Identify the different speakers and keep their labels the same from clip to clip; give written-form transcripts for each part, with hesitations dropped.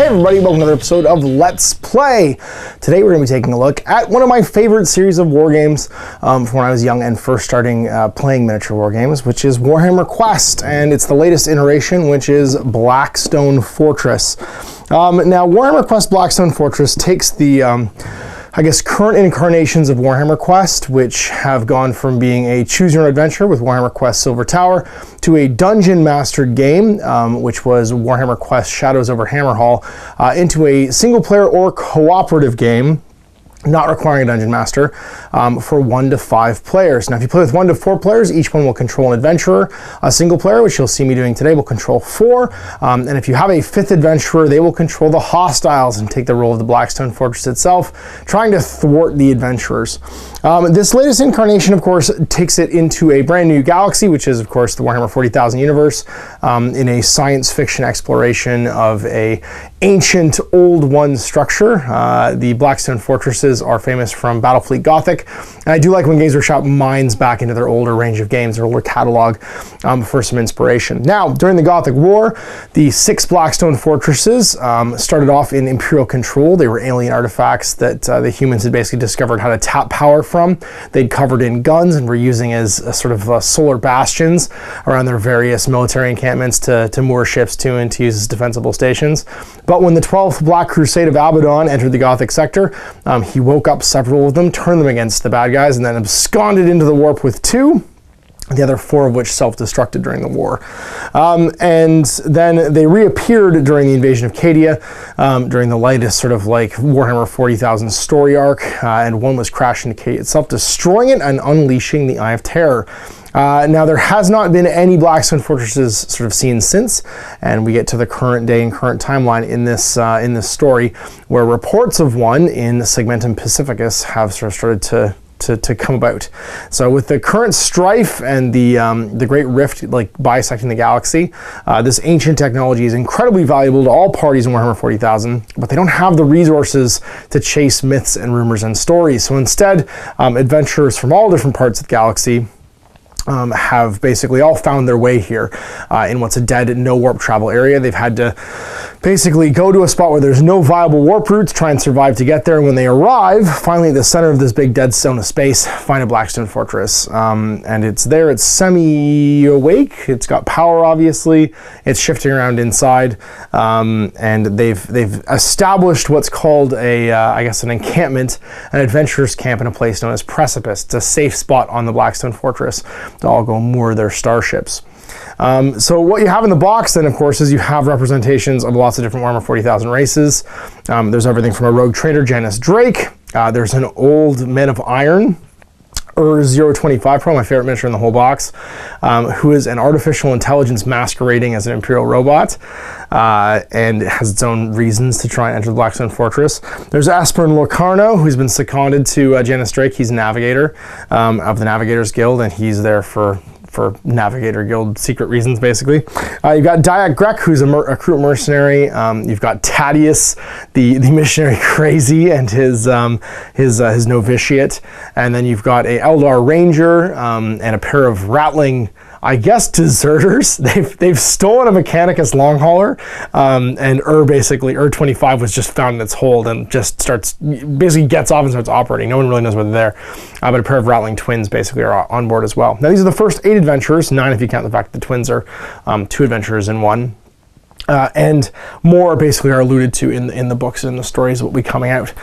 Speaker 1: everybody, welcome to another episode of Let's Play. Today we're going to be taking a look at one of my favorite series of war games from when I was young and first starting playing miniature war games, which is Warhammer Quest, and it's the latest iteration, which is Blackstone Fortress. Now, Warhammer Quest Blackstone Fortress takes the current incarnations of Warhammer Quest, which have gone from being a choose-your-own-adventure with Warhammer Quest Silver Tower to a dungeon-mastered game, which was Warhammer Quest Shadows over Hammerhall, into a single-player or cooperative game, not requiring a dungeon master, for 1 to 5 players. Now, if you play with 1 to 4 players, each one will control an adventurer. A single player, which you'll see me doing today, will control 4. And if you have a 5th adventurer, they will control the hostiles and take the role of the Blackstone Fortress itself, trying to thwart the adventurers. This latest incarnation, of course, takes it into a brand new galaxy, which is, of course, the Warhammer 40,000 universe, in a science fiction exploration of a ancient Old One structure. The Blackstone Fortresses are famous from Battlefleet Gothic, and I do like when Games Workshop mines back into their older range of games, their older catalog, for some inspiration. Now, during the Gothic War, the 6 Blackstone Fortresses started off in Imperial control. They were alien artifacts that the humans had basically discovered how to tap power from. They'd covered in guns and were using as a sort of solar bastions around their various military encampments to moor ships to and to use as defensible stations. But when the 12th Black Crusade of Abaddon entered the Gothic sector, he woke up several of them, turned them against the bad guys, and then absconded into the warp with 2. The other 4 of which self-destructed during the war. And then they reappeared during the invasion of Cadia, during the latest sort of like Warhammer 40,000 story arc, and one was crashing into Cadia itself, destroying it and unleashing the Eye of Terror. Now, there has not been any Blackstone Fortresses sort of seen since, and we get to the current day and current timeline in this story, where reports of one in Segmentum Pacificus have sort of started to come about. So with the current strife and the great rift like bisecting the galaxy, this ancient technology is incredibly valuable to all parties in Warhammer 40,000, but they don't have the resources to chase myths and rumors and stories. So instead, adventurers from all different parts of the galaxy have basically all found their way here in what's a dead no warp travel area. They've had to basically go to a spot where there's no viable warp routes, try and survive to get there, and when they arrive, finally at the center of this big dead stone of space, find a Blackstone Fortress. And it's there, it's semi-awake, it's got power obviously, it's shifting around inside, and they've established what's called an encampment, an adventurer's camp in a place known as Precipice. It's a safe spot on the Blackstone Fortress to all go moor their starships. So what you have in the box then, of course, is you have representations of lots of different Warhammer 40,000 races. There's everything from a rogue trader, Janus Drake. There's an old Man of Iron, 025 Pro, my favorite miniature in the whole box, who is an artificial intelligence masquerading as an Imperial robot, and has its own reasons to try and enter the Blackstone Fortress. There's Aspirin Locarno, who's been seconded to Janus Drake. He's a navigator of the Navigators Guild, and he's there for Navigator Guild secret reasons, basically. You've got Dyak Grek, who's a recruit mercenary. You've got Tadius, the missionary crazy, and his novitiate. And then you've got a Eldar Ranger and a pair of rattling, I guess, deserters. They've stolen a Mechanicus long hauler, and basically 25 was just found in its hold and just basically gets off and starts operating. No one really knows whether they're there, but a pair of rattling twins basically are on board as well. Now, these are the first 8 adventurers, 9 if you count the fact that the twins are 2 adventurers in one. And more basically are alluded to in the books and in the stories that will be coming out.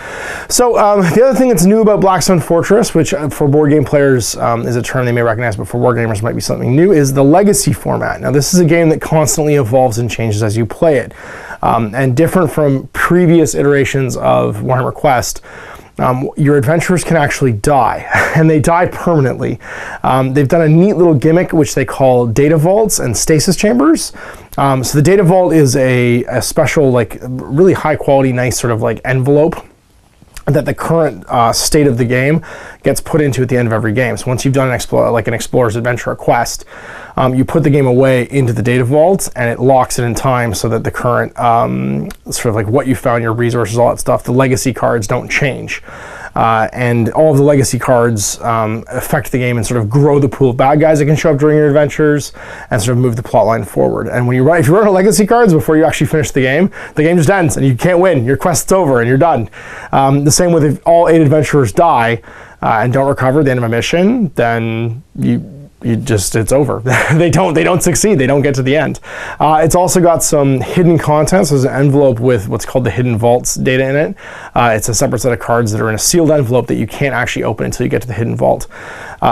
Speaker 1: So the other thing that's new about Blackstone Fortress, which for board game players is a term they may recognize, but for wargamers might be something new, is the legacy format. Now, this is a game that constantly evolves and changes as you play it. And different from previous iterations of Warhammer Quest, your adventurers can actually die, and they die permanently. They've done a neat little gimmick which they call data vaults and stasis chambers. So the data vault is a special, like, really high quality, nice sort of like envelope that the current state of the game gets put into at the end of every game. So once you've done an explorer's adventure or quest, you put the game away into the data vault, and it locks it in time so that the current sort of like what you found, your resources, all that stuff, the legacy cards don't change. and all of the legacy cards affect the game and sort of grow the pool of bad guys that can show up during your adventures and sort of move the plot line forward. And when if you run out of legacy cards before you actually finish the game just ends and you can't win. Your quest's over and you're done. The same with if all 8 adventurers die and don't recover at the end of a mission, then it's over. they don't succeed. They don't get to the end. It's also got some hidden content. So there's an envelope with what's called the hidden vaults data in it. It's a separate set of cards that are in a sealed envelope that you can't actually open until you get to the hidden vault.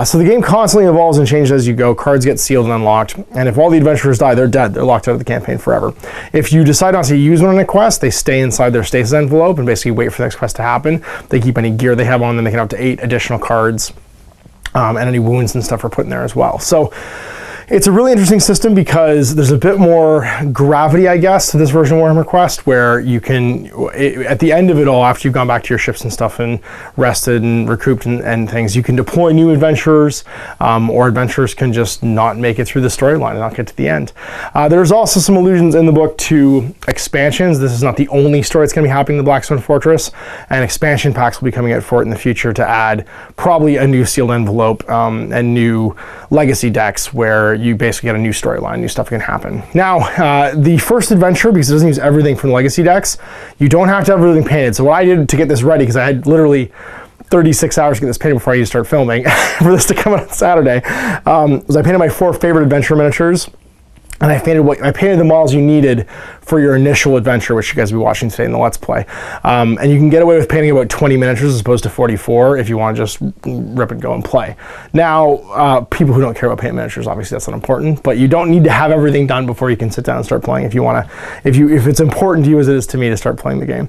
Speaker 1: So the game constantly evolves and changes as you go. Cards get sealed and unlocked. And if all the adventurers die, they're dead. They're locked out of the campaign forever. If you decide not to use one in a quest, they stay inside their stasis envelope and basically wait for the next quest to happen. They keep any gear they have on them. They can have up to 8 additional cards. And any wounds and stuff are put in there as well. So it's a really interesting system because there's a bit more gravity, I guess, to this version of Warhammer Quest, where you can, at the end of it all, after you've gone back to your ships and stuff and rested and recouped and things, you can deploy new adventurers, or adventurers can just not make it through the storyline and not get to the end. There's also some allusions in the book to expansions. This is not the only story that's going to be happening in the Blackstone Fortress, and expansion packs will be coming out for it in the future to add probably a new sealed envelope and new legacy decks where you basically get a new storyline, new stuff can happen. Now, the first adventure, because it doesn't use everything from the legacy decks, you don't have to have everything painted. So what I did to get this ready, because I had literally 36 hours to get this painted before I used to start filming for this to come out on Saturday, was I painted my 4 favorite adventure miniatures. And I painted the models you needed for your initial adventure, which you guys will be watching today in the Let's Play. And you can get away with painting about 20 miniatures as opposed to 44 if you want to just rip and go and play. Now, people who don't care about painting miniatures, obviously that's not important, but you don't need to have everything done before you can sit down and start playing if you want to, if it's important to you as it is to me to start playing the game.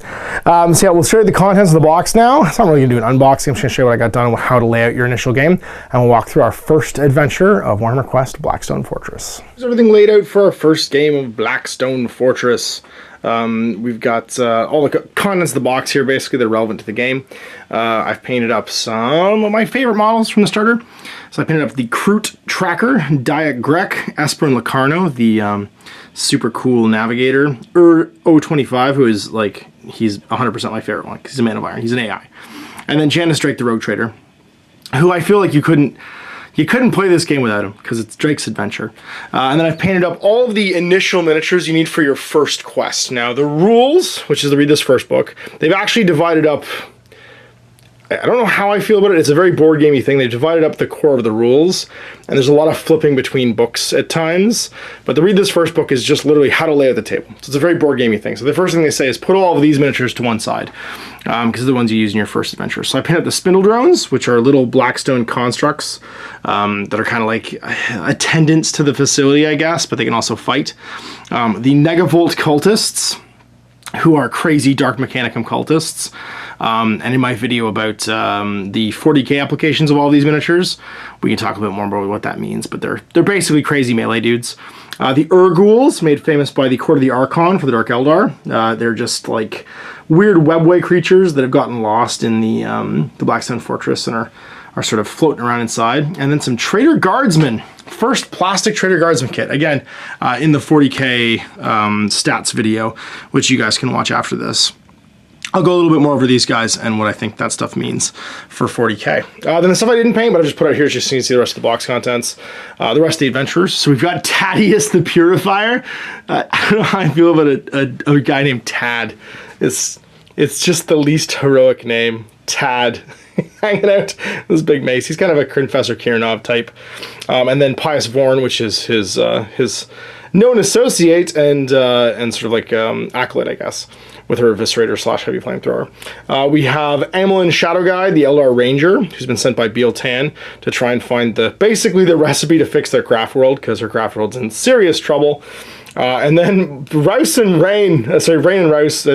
Speaker 1: So yeah, we'll show you the contents of the box now. It's not really going to do an unboxing. I'm just going to show you what I got done and how to lay out your initial game. And we'll walk through our first adventure of Warhammer Quest Blackstone Fortress. Here's everything laid out for our first game of Blackstone Fortress. We've got all the contents of the box here, basically, that are relevant to the game. I've painted up some of my favorite models from the starter. So I painted up the Kroot Tracker, Diet Grek, Esper and Locarno, the super cool navigator, 025, who is like, he's 100% my favorite one, because he's a man of iron, he's an AI. And then Janice Drake, the Rogue Trader, who I feel like you couldn't play this game without him, because it's Drake's adventure. And then I've painted up all of the initial miniatures you need for your first quest. Now, the rules, which is to read this first book, they've actually divided up, I don't know how I feel about it, it's a very board gamey thing. They've divided up the core of the rules, and there's a lot of flipping between books at times. But the read this first book is just literally how to lay out the table. So it's a very board gamey thing. So the first thing they say is put all of these miniatures to one side, because they're the ones you use in your first adventure. So I painted up the Spindle Drones, which are little Blackstone constructs that are kind of like attendants to the facility, I guess, but they can also fight. The Negavolt Cultists, who are crazy Dark Mechanicum cultists. And in my video about the 40k applications of all these miniatures, we can talk a bit more about what that means, but they're basically crazy melee dudes. The Urguls, made famous by the Court of the Archon for the Dark Eldar. They're just like weird webway creatures that have gotten lost in the Blackstone Fortress and are sort of floating around inside. And then some Trader Guardsmen. First plastic Trader Guardsman kit, again, in the 40k stats video, which you guys can watch after this. I'll go a little bit more over these guys and what I think that stuff means for 40k. Then the stuff I didn't paint, but I just put out here just so you can see the rest of the box contents. The rest of the adventurers. So we've got Tadius the Purifier. I don't know how I feel about a guy named Tad. It's just the least heroic name, Tad. Hanging out with this big mace. He's kind of a Professor Kirinov type. And then Pius Vorn, which is his known associate and sort of like acolyte, I guess, with her Eviscerator / Heavy Flamethrower. We have Amelin Shadow Guy, the Eldar Ranger, who's been sent by Beal Tan to try and find basically the recipe to fix their craft world, because her craft world's in serious trouble. And then Rouse and Rain, Rain and Rouse,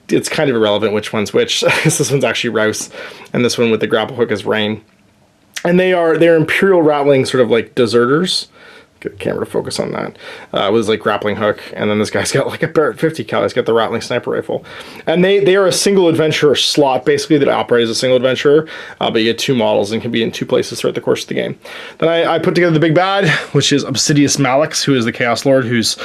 Speaker 1: it's kind of irrelevant which one's which. This one's actually Rouse, and this one with the grapple hook is Rain. And they're Imperial Rattling sort of like deserters, get the camera to focus on that. With like grappling hook, and then this guy's got like a Barrett 50 cal. He's got the Rattling sniper rifle, and they are a single adventurer slot basically that operates as a single adventurer, but you get 2 models and can be in 2 places throughout the course of the game. Then I put together the big bad, which is Obsidious Malix, who is the Chaos Lord, who's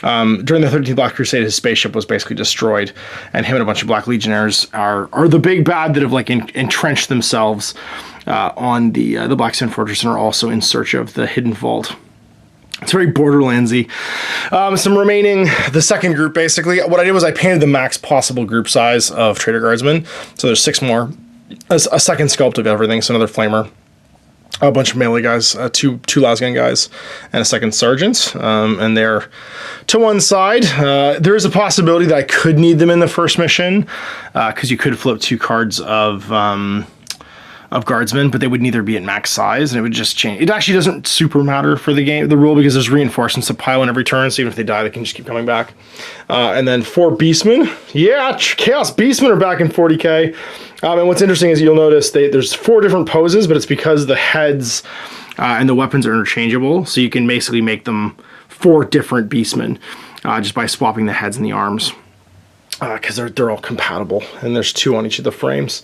Speaker 1: during the 13th Black Crusade, his spaceship was basically destroyed, and him and a bunch of Black Legionnaires are the big bad that have like entrenched themselves on the Blackstone Fortress and are also in search of the hidden vault. It's very Borderlandsy. Some remaining, the second group basically, what I did was I painted the max possible group size of Traitor Guardsmen. So there's 6 more, a second sculpt of everything, so another Flamer, a bunch of melee guys, two lasgun guys, and a second sergeant, and they're to one side. There is a possibility that I could need them in the first mission, because you could flip 2 cards of guardsmen, but they would neither be at max size, and it would just change. It actually doesn't super matter for the rule, because there's reinforcements that pile in every turn, so even if they die, they can just keep coming back. And then 4 beastmen. Yeah, Chaos Beastmen are back in 40k. And what's interesting is you'll notice there's 4 different poses, but it's because the heads and the weapons are interchangeable, so you can basically make them 4 different beastmen just by swapping the heads and the arms. Because they're all compatible, and there's 2 on each of the frames.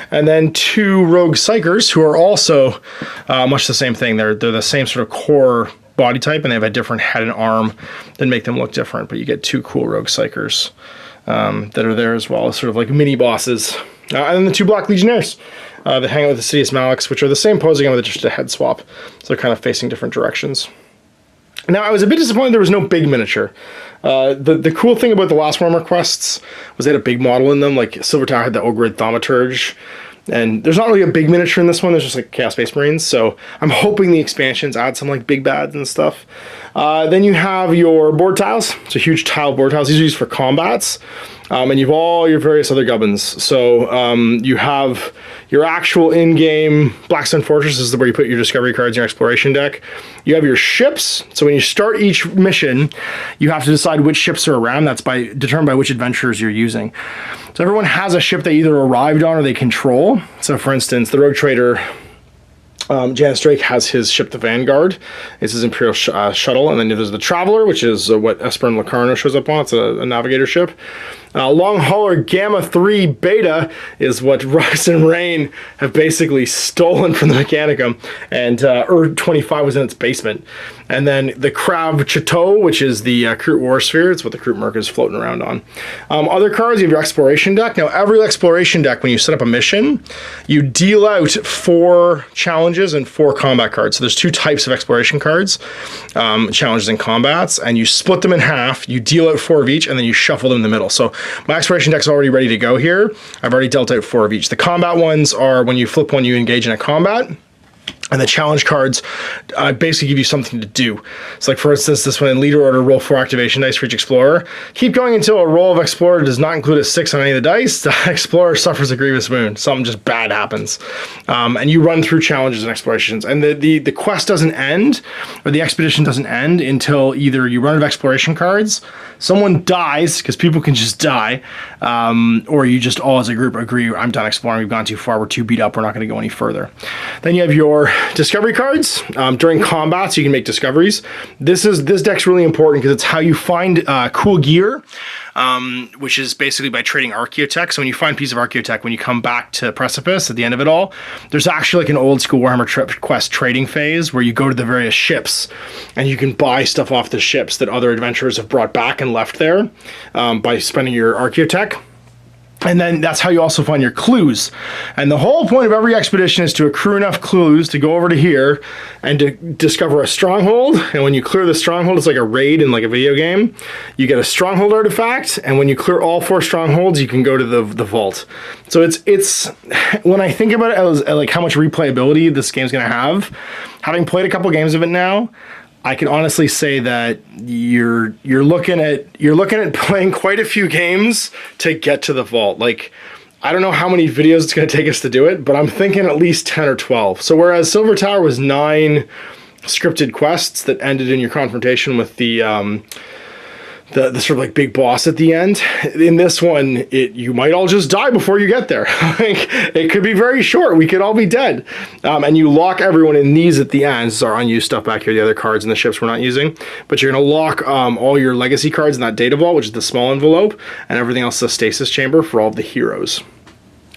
Speaker 1: And then 2 rogue psychers, who are also much the same thing. They're the same sort of core body type, and they have a different head and arm that make them look different, but you get 2 cool rogue psychers that are there as well, as sort of like mini bosses. And then the 2 Black Legionnaires that hang out with the Obsidious Malix, which are the same pose again with just a head swap, so they're kind of facing different directions. Now, I was a bit disappointed there was no big miniature. The cool thing about the last Warhammer Quests was they had a big model in them, like Silver Tower had the Ogrid Thaumaturge, and there's not really a big miniature in this one, there's just like Chaos Space Marines, so I'm hoping the expansions add some like big bads and stuff. Then you have your board tiles, so huge tile board tiles. These are used for combats, and you have all your various other gubbins. So you have your actual in-game Blackstone Fortress. This is where you put your discovery cards in your exploration deck. You have your ships. So when you start each mission, you have to decide which ships are around. That's determined by which adventurers you're using. So everyone has a ship they either arrived on or they control. So for instance, the Rogue Trader, Janus Drake, has his ship, the Vanguard. It's his Imperial shuttle. And then there's the Traveler, which is what Esperon Locarno shows up on. It's a navigator ship. Long Hauler Gamma 3 Beta is what Rux and Rain have basically stolen from the Mechanicum, and Ur-25 was in its basement. And then the Krav Chateau, which is the Kroot War Sphere. It's what the Kroot Merc is floating around on. Other cards, you have your Exploration deck. Now, every Exploration deck, when you set up a mission, you deal out 4 challenges and 4 combat cards. So there's 2 types of Exploration cards, challenges and combats, and you split them in half, you deal out 4 of each, and then you shuffle them in the middle. So my Exploration deck's already ready to go here. I've already dealt out 4 of each. The combat ones are when you flip one, you engage in a combat. And the challenge cards basically give you something to do. So like for instance, this one in Leader Order, roll 4 activation dice for each Explorer. Keep going until a roll of Explorer does not include a 6 on any of the dice. The Explorer suffers a grievous wound. Something just bad happens. And you run through challenges and explorations. And the quest doesn't end, or the expedition doesn't end until either you run out of exploration cards, someone dies, because people can just die, or you just all as a group agree, I'm done exploring, we've gone too far, we're too beat up, we're not going to go any further. Then you have your discovery cards. During combats, you can make discoveries. This deck's really important because it's how you find cool gear, which is basically by trading Archaeotech. So when you find a piece of Archaeotech, when you come back to Precipice at the end of it all, there's actually like an old school Warhammer Quest trading phase where you go to the various ships and you can buy stuff off the ships that other adventurers have brought back and left there by spending your Archaeotech. And then that's how you also find your clues. And the whole point of every expedition is to accrue enough clues to go over to here and to discover a stronghold. And when you clear the stronghold, it's like a raid in like a video game. You get a stronghold artifact, and when you clear all 4 strongholds, you can go to the vault. So it's when I think about it as like how much replayability this game's gonna have, having played a couple games of it now, I can honestly say that you're looking at playing quite a few games to get to the vault. Like, I don't know how many videos it's going to take us to do it, but I'm thinking at least 10 or 12. So whereas Silver Tower was 9 scripted quests that ended in your confrontation with the the sort of like big boss at the end. In this one, you might all just die before you get there. Like, it could be very short. We could all be dead. And you lock everyone in these at the end. This is our unused stuff back here, the other cards and the ships we're not using. But you're going to lock all your legacy cards in that data vault, which is the small envelope, and everything else is a stasis chamber for all of the heroes.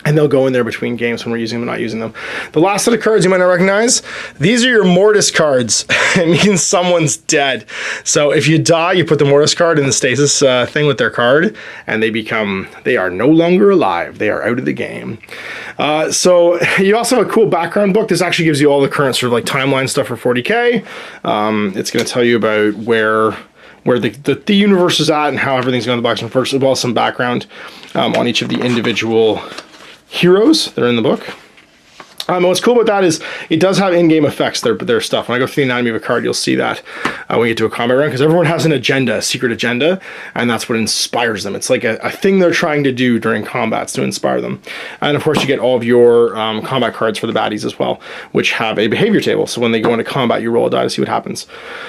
Speaker 1: And they'll go in there between games when we're using them and not using them. The last set of cards you might not recognize, these are your Mortis cards. It means someone's dead. So if you die, you put the Mortis card in the stasis thing with their card, and they are no longer alive. They are out of the game. So you also have a cool background book. This actually gives you all the current sort of like timeline stuff for 40K. It's going to tell you about where the universe is at and how everything's going to the Blackstone Fortress, as well as some background on each of the individual heroes that are in the book. What's cool about that is it does have in-game effects, their stuff. When I go through the anatomy of a card, you'll see that when you get to a combat run, because everyone has an agenda, a secret agenda, and that's what inspires them. It's like a thing they're trying to do during combats to inspire them. And of course, you get all of your combat cards for the baddies as well, which have a behavior table. So when they go into combat, you roll a die to see what happens.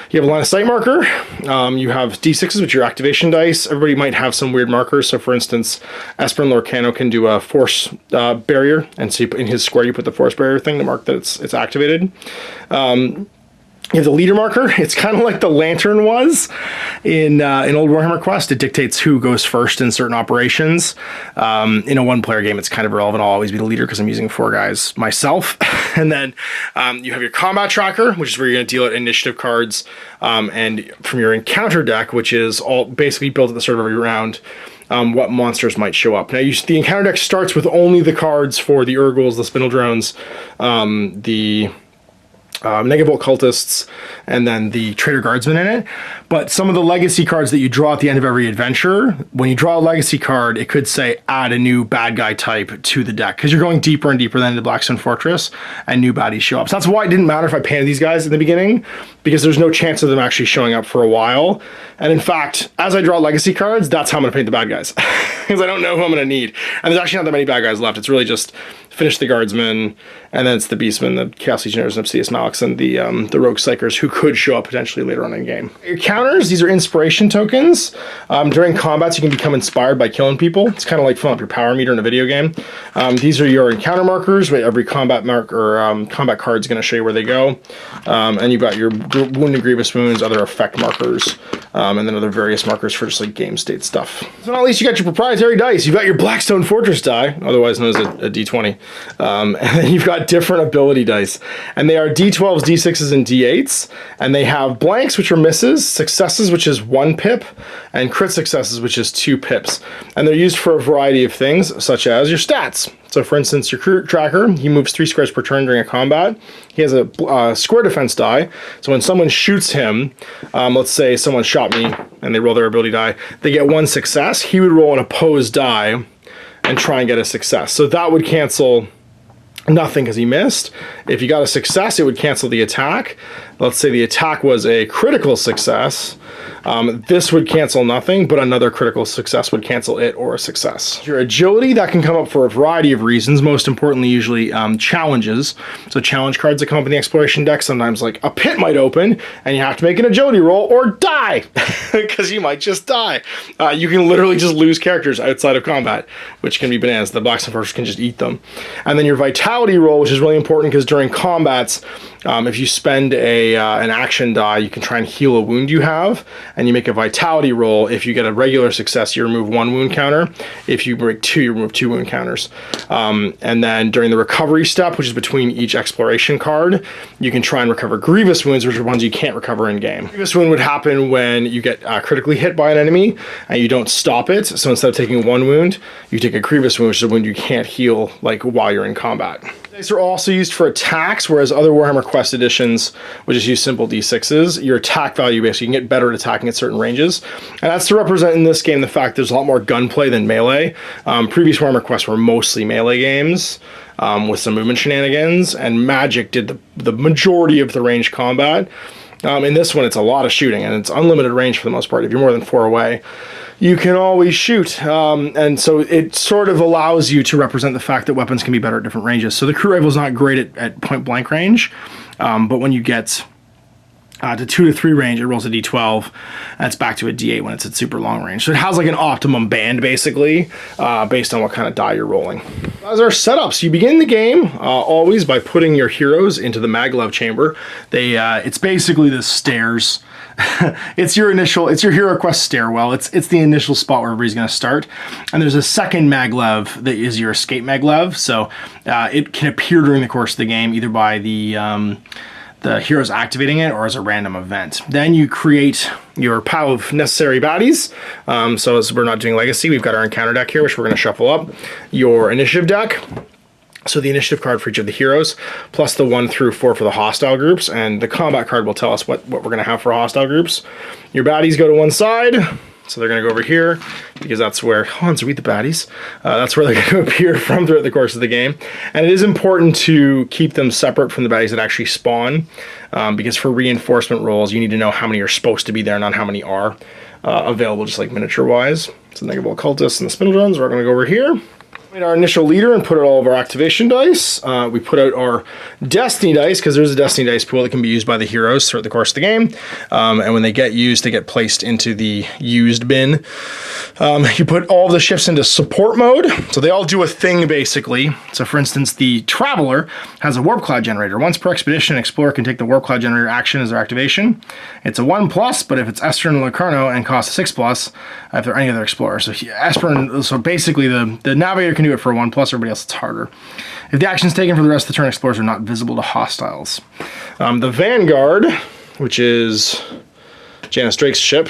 Speaker 1: You have a line of sight marker. You have D6s, which are your activation dice. Everybody might have some weird markers. So for instance, Esper and Lorcano can do a force barrier, and so in his square, you put the force barrier thing to mark that it's activated. You have the leader marker. It's kind of like the lantern was in old Warhammer Quest. It dictates who goes first in certain operations. In a one-player game, it's kind of irrelevant. I'll always be the leader because I'm using 4 guys myself. And then you have your combat tracker, which is where you're going to deal out initiative cards, and from your encounter deck, which is all basically built at the start of every round. What monsters might show up. Now, the encounter deck starts with only the cards for the Urgles, the Spindle Drones, the Negabolt Cultists, and then the Traitor Guardsmen in it. But some of the legacy cards that you draw at the end of every adventure, when you draw a legacy card, it could say add a new bad guy type to the deck, because you're going deeper and deeper than the Blackstone Fortress, and new baddies show up. So that's why it didn't matter if I painted these guys in the beginning, because there's no chance of them actually showing up for a while. And in fact, as I draw legacy cards, that's how I'm going to paint the bad guys, because I don't know who I'm going to need. And there's actually not that many bad guys left. It's really just finish the Guardsmen, and then it's the Beastmen, the Chaos Legionnaires, and Obsidious Malix, and the Rogue Psychers, who could show up potentially later on in game. Your counters, these are inspiration tokens. During combats, you can become inspired by killing people. It's kind of like filling up your power meter in a video game. These are your encounter markers. Every combat mark or combat card is going to show you where they go. And you've got your wound and grievous wounds, other effect markers, and then other various markers for just like game state stuff. So at least you got your proprietary dice. You've got your Blackstone Fortress die, otherwise known as a D20. And then you've got different ability dice, and they are D12s, D6s, and D8s, and they have blanks, which are misses, successes, which is 1 pip, and crit successes, which is 2 pips. And they're used for a variety of things, such as your stats. So for instance, your crew tracker, he moves 3 squares per turn during a combat. He has a square defense die, so when someone shoots him, let's say someone shot me, and they roll their ability die, they get 1 success. He would roll an opposed die and try and get a success. So that would cancel nothing because he missed. If you got a success, it would cancel the attack. Let's say the attack was a critical success. This would cancel nothing, but another critical success would cancel it or a success. Your agility, that can come up for a variety of reasons, most importantly usually challenges. So challenge cards that come up in the exploration deck, sometimes like a pit might open and you have to make an agility roll or die, because you might just die. You can literally just lose characters outside of combat, which can be bananas. The Blackstone Fortress can just eat them. And then your vitality roll, which is really important because during combats, if you spend an action die, you can try and heal a wound you have, and you make a vitality roll. If you get a regular success, you remove 1 wound counter. If you break 2, you remove 2 wound counters. And then during the recovery step, which is between each exploration card, you can try and recover grievous wounds, which are ones you can't recover in game. Grievous wound would happen when you get critically hit by an enemy and you don't stop it. So instead of taking 1 wound, you take a grievous wound, which is a wound you can't heal like while you're in combat. These are also used for attacks, whereas other Warhammer Quest editions would just use simple D6s. Your attack value, basically, you can get better at attacking at certain ranges. And that's to represent in this game the fact there's a lot more gunplay than melee. Previous Warhammer Quests were mostly melee games with some movement shenanigans, and Magic did the majority of the ranged combat. In this one, it's a lot of shooting, and it's unlimited range for the most part. If you're more than 4 away, you can always shoot. And so it sort of allows you to represent the fact that weapons can be better at different ranges. So the crew rifle is not great at point blank range, but when you get to 2 to 3 range, it rolls a d12. That's back to a d8 when it's at super long range. So it has like an optimum band, basically, based on what kind of die you're rolling. As our setups, you begin the game always by putting your heroes into the maglev chamber. It's basically the stairs. It's your Hero Quest stairwell. It's the initial spot where everybody's going to start. And there's a second maglev that is your escape maglev. So it can appear during the course of the game, either by the heroes activating it or as a random event. Then you create your pile of necessary baddies. So as we're not doing legacy, we've got our encounter deck here, which we're going to shuffle up. Your initiative deck. So the initiative card for each of the heroes, plus the 1 through 4 for the hostile groups, and the combat card will tell us what we're going to have for hostile groups. Your baddies go to one side, so they're going to go over here, because that's where, Hans, read the baddies. That's where they're going to appear from throughout the course of the game. And it is important to keep them separate from the baddies that actually spawn, because for reinforcement rolls, you need to know how many are supposed to be there, not how many are available, just like miniature-wise. So the Negable Occultists and the Spindle Drones, we're going to go over here. Made our initial leader and put out all of our activation dice. We put out our destiny dice, because there's a destiny dice pool that can be used by the heroes throughout the course of the game. And when they get used, they get placed into the used bin. You put all of the shifts into support mode, so they all do a thing basically. So for instance, the Traveler has a Warp Cloud generator. Once per expedition, an explorer can take the Warp Cloud generator action as their activation. It's a 1+, but if it's Esper and Locarno, and costs a 6+, if there are any other explorers. So basically the Navigator can do it for a 1+, everybody else it's harder. If the action is taken for the rest of the turn, explorers are not visible to hostiles. The Vanguard, which is Janice Drake's ship,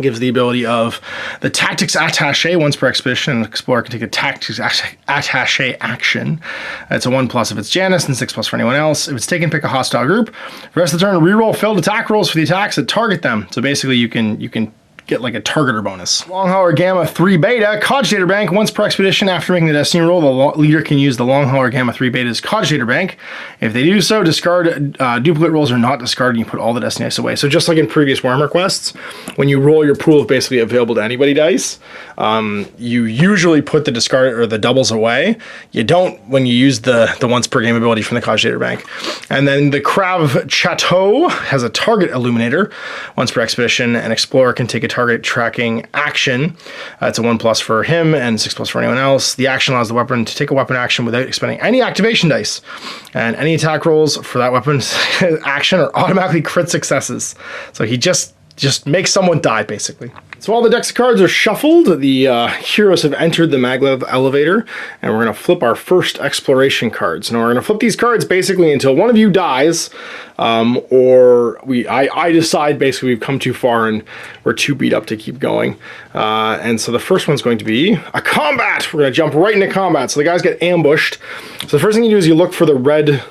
Speaker 1: gives the ability of the Tactics Attaché. Once per expedition, an explorer can take a Tactics Attaché action. It's a 1+ if it's Janice, and 6+ for anyone else. If it's taken, pick a hostile group. For the rest of the turn, reroll failed attack rolls for the attacks that target them. So basically you can get like a targeter bonus. Long Hauler Gamma 3 Beta, Cogitator Bank. Once per expedition, after making the Destiny roll, the leader can use the Long Hauler Gamma 3 Beta's Cogitator Bank. If they do so, discard duplicate rolls are not discarded, and you put all the Destiny dice away. So just like in previous Warhammer Quests, when you roll your pool of basically available to anybody dice, you usually put the discard or the doubles away. You don't when you use the once per game ability from the Cogitator Bank. And then the Crab Chateau has a target illuminator. Once per expedition, an explorer can take a target tracking action. It's a 1+ for him and 6+ for anyone else. The action allows the weapon to take a weapon action without expending any activation dice. And any attack rolls for that weapon's action are automatically crit successes. So he just makes someone die, basically. So all the decks of cards are shuffled. The heroes have entered the maglev elevator, and we're going to flip our first exploration cards. Now we're going to flip these cards basically until one of you dies, or I decide basically we've come too far and we're too beat up to keep going. And so the first one's going to be a combat. We're going to jump right into combat. So the guys get ambushed. So the first thing you do is you look for the red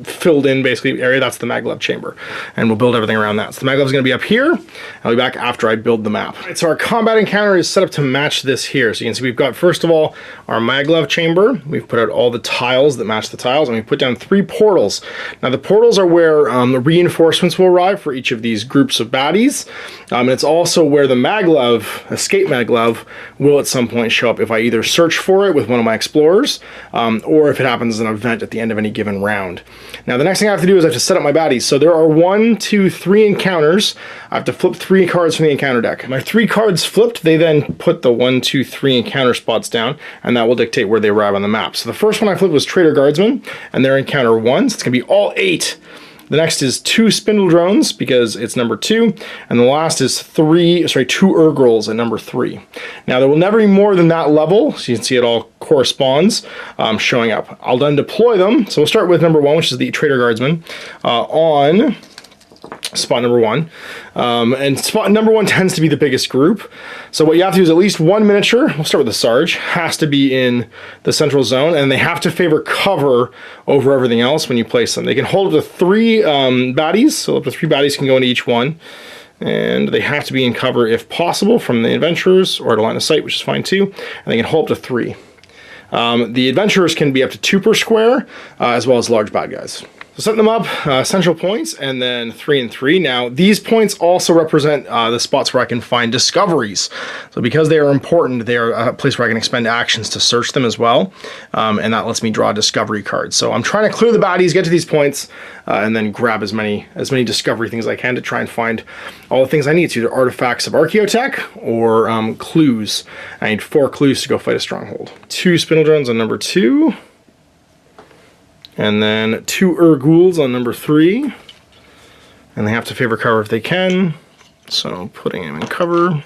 Speaker 1: filled in basically area. That's the maglev chamber, and we'll build everything around that. So the maglev is going to be up here. I'll be back after I build the map. Right, so our combat encounter is set up to match this here. So you can see we've got, first of all, our maglev chamber. We've put out all the tiles that match the tiles, and we put down 3 portals. Now the portals are where the reinforcements will arrive for each of these groups of baddies, and it's also where the maglev, escape maglev, will at some point show up if I either search for it with one of my explorers, or if it happens as an event at the end of any given round. Now the next thing I have to do is I have to set up my baddies. So there are 1, 2, 3 encounters. I have to flip 3 cards from the encounter deck. My 3 cards flipped, they then put the 1, 2, 3 encounter spots down, and that will dictate where they arrive on the map. So the first one I flipped was Traitor Guardsman, and their encounter 1, so it's going to be all 8. The next is 2 Spindle Drones, because it's number 2. And the last is 2 Urgrolls at number 3. Now, there will never be more than that level, so you can see it all corresponds showing up. I'll then deploy them. So we'll start with number 1, which is the Traitor Guardsman, on spot number 1. And spot number 1 tends to be the biggest group. So what you have to do is at least 1 miniature, we'll start with the Sarge, has to be in the central zone, and they have to favor cover over everything else when you place them. They can hold up to 3 baddies, so up to 3 baddies can go into each one. And they have to be in cover if possible from the adventurers, or at a line of sight, which is fine too. And they can hold up to 3. The adventurers can be up to 2 per square, as well as large bad guys. So set them up, central points, and then 3 and 3. Now, these points also represent the spots where I can find discoveries. So because they are important, they are a place where I can expend actions to search them as well, and that lets me draw discovery cards. So I'm trying to clear the baddies, get to these points, and then grab as many discovery things as I can to try and find all the things I need. It's either artifacts of archaeotech or clues. I need 4 clues to go fight a stronghold. 2 spindle drones on number 2. And then 2 ghouls on number 3. And they have to favor cover if they can. So putting them in cover.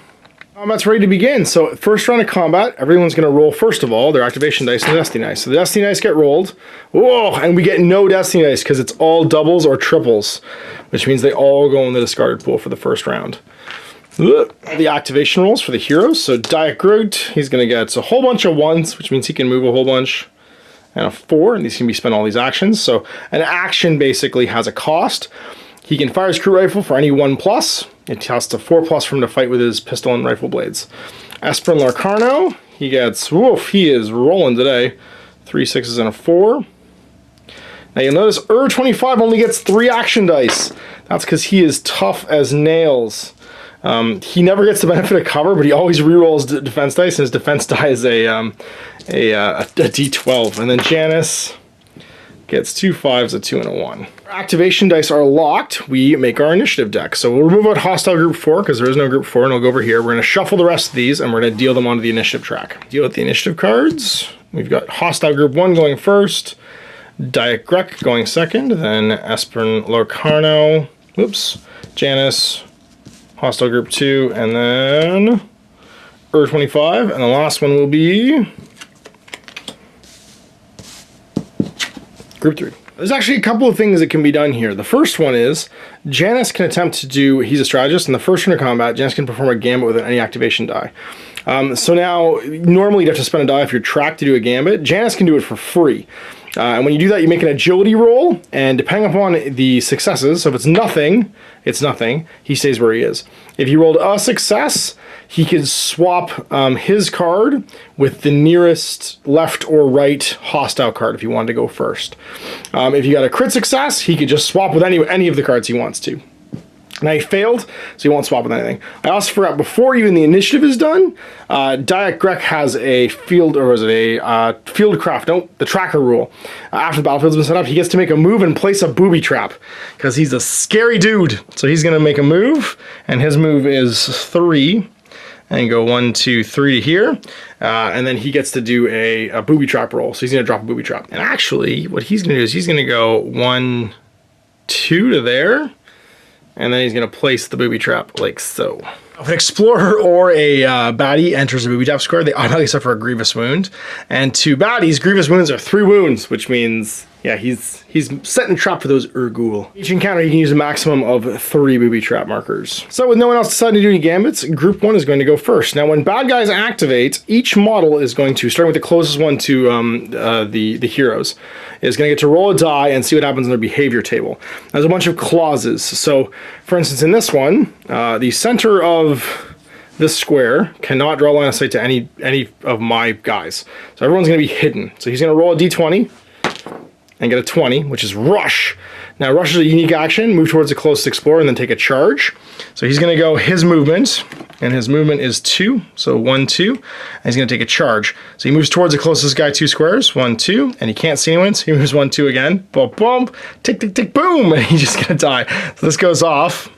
Speaker 1: Combat's ready to begin. So first round of combat, everyone's going to roll, first of all, their activation dice and the destiny dice. So the destiny dice get rolled. Whoa! And we get no destiny dice because it's all doubles or triples, which means they all go in the discarded pool for the first round. The activation rolls for the heroes. So Diet Groot, he's going to get a whole bunch of 1s, which means he can move a whole bunch. And a 4, and these can be spent all these actions. So an action basically has a cost. He can fire his crew rifle for any 1+. It costs a 4+ for him to fight with his pistol and rifle blades. Esperin Larcarno, he gets, woof, he is rolling today. 3 6s and a 4. Now you'll notice 25 only gets 3 action dice. That's because he is tough as nails. He never gets the benefit of cover, but he always rerolls defense dice, and his defense die is a D12. And then Janice gets 2 5s, a 2, and a 1. Our activation dice are locked. We make our initiative deck. So we'll remove out hostile group 4 because there is no group 4, and we'll go over here. We're going to shuffle the rest of these, and we're going to deal them onto the initiative track. Deal with the initiative cards. We've got hostile group 1 going first, Diet Grek going second, then Esperin Locarno, Janice, hostile group 2, and then 25, and the last one will be group 3. There's actually a couple of things that can be done here. The first one is Janice can attempt to do, he's a strategist, in the first round of combat, Janice can perform a gambit with any activation die. So now, normally you'd have to spend a die if you're tracked to do a gambit. Janice can do it for free. And when you do that, you make an agility roll, and depending upon the successes, so if it's nothing, he stays where he is. If he rolled a success, he could swap his card with the nearest left or right hostile card if he wanted to go first. If you got a crit success, he could just swap with any of the cards he wants to. Now he failed, so he won't swap with anything. I also forgot, before even the initiative is done, Diet Grek has a field, or is it a fieldcraft? No, the tracker rule. After the battlefield's been set up, he gets to make a move and place a booby trap, because he's a scary dude. So he's going to make a move, and his move is 3, and go 1, 2, 3 to here, and then he gets to do a booby trap roll. So he's going to drop a booby trap. And actually, what he's going to do is he's going to go 1, 2 to there, and then he's going to place the booby trap like so. If an explorer or a baddie enters a booby trap square, they automatically suffer a grievous wound. And to baddies, grievous wounds are 3 wounds, which means, yeah, he's setting a trap for those ghoul. Each encounter, you can use a maximum of 3 booby trap markers. So with no one else deciding to do any gambits, group 1 is going to go first. Now, when bad guys activate, each model is going to, starting with the closest one to the heroes, is going to get to roll a die and see what happens on their behavior table. There's a bunch of clauses. So, for instance, in this one, the center of this square cannot draw line of sight to any of my guys. So everyone's going to be hidden. So he's going to roll a d20 and get a 20, which is Rush. Now, Rush is a unique action. Move towards the closest explorer and then take a charge. So he's going to go his movement, and his movement is 2. So 1, 2, and he's going to take a charge. So he moves towards the closest guy 2 squares, 1, 2, and he can't see anyone, so he moves 1, 2 again. Bump, bump, tick, tick, tick, boom, and he's just going to die. So this goes off,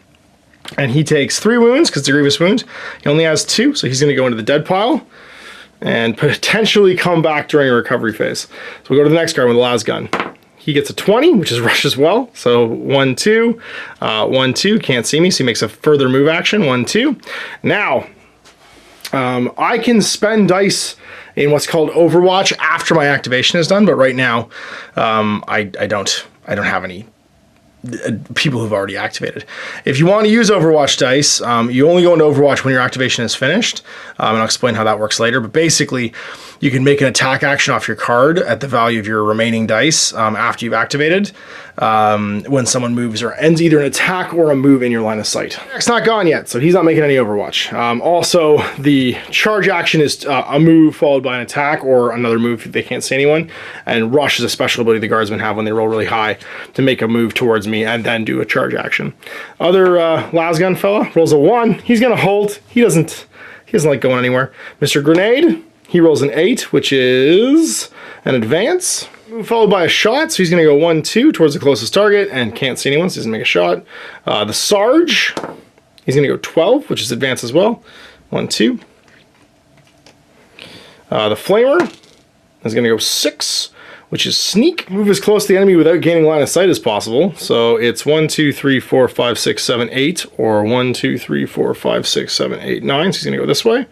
Speaker 1: and he takes 3 wounds, because it's a grievous wound. He only has 2, so he's going to go into the dead pile and potentially come back during a recovery phase. So we'll go to the next guy with the las gun. He gets a 20, which is Rush as well. So 1, 2, 1, 2, can't see me, so he makes a further move action, 1, 2. Now, I can spend dice in what's called Overwatch after my activation is done, but right now, I don't have any people who've already activated. If you want to use Overwatch dice, you only go into Overwatch when your activation is finished, and I'll explain how that works later. But basically, you can make an attack action off your card at the value of your remaining dice after you've activated when someone moves or ends either an attack or a move in your line of sight. It's not gone yet, so he's not making any Overwatch. Also, the charge action is a move followed by an attack or another move if they can't see anyone, and Rush is a special ability the guardsmen have when they roll really high to make a move towards me and then do a charge action. Other Lasgun fella rolls a 1. He's gonna hold. He doesn't like going anywhere. Mr. Grenade, he rolls an 8, which is an advance. Move followed by a shot, so he's gonna go 1-2 towards the closest target and can't see anyone, so he doesn't make a shot. The Sarge, he's gonna go 12, which is advance as well. 1-2. The Flamer is gonna go 6, which is sneak. Move as close to the enemy without gaining line of sight as possible. So it's 1, 2, 3, 4, 5, 6, 7, 8, or 1, 2, 3, 4, 5, 6, 7, 8, 9. So he's gonna go this way.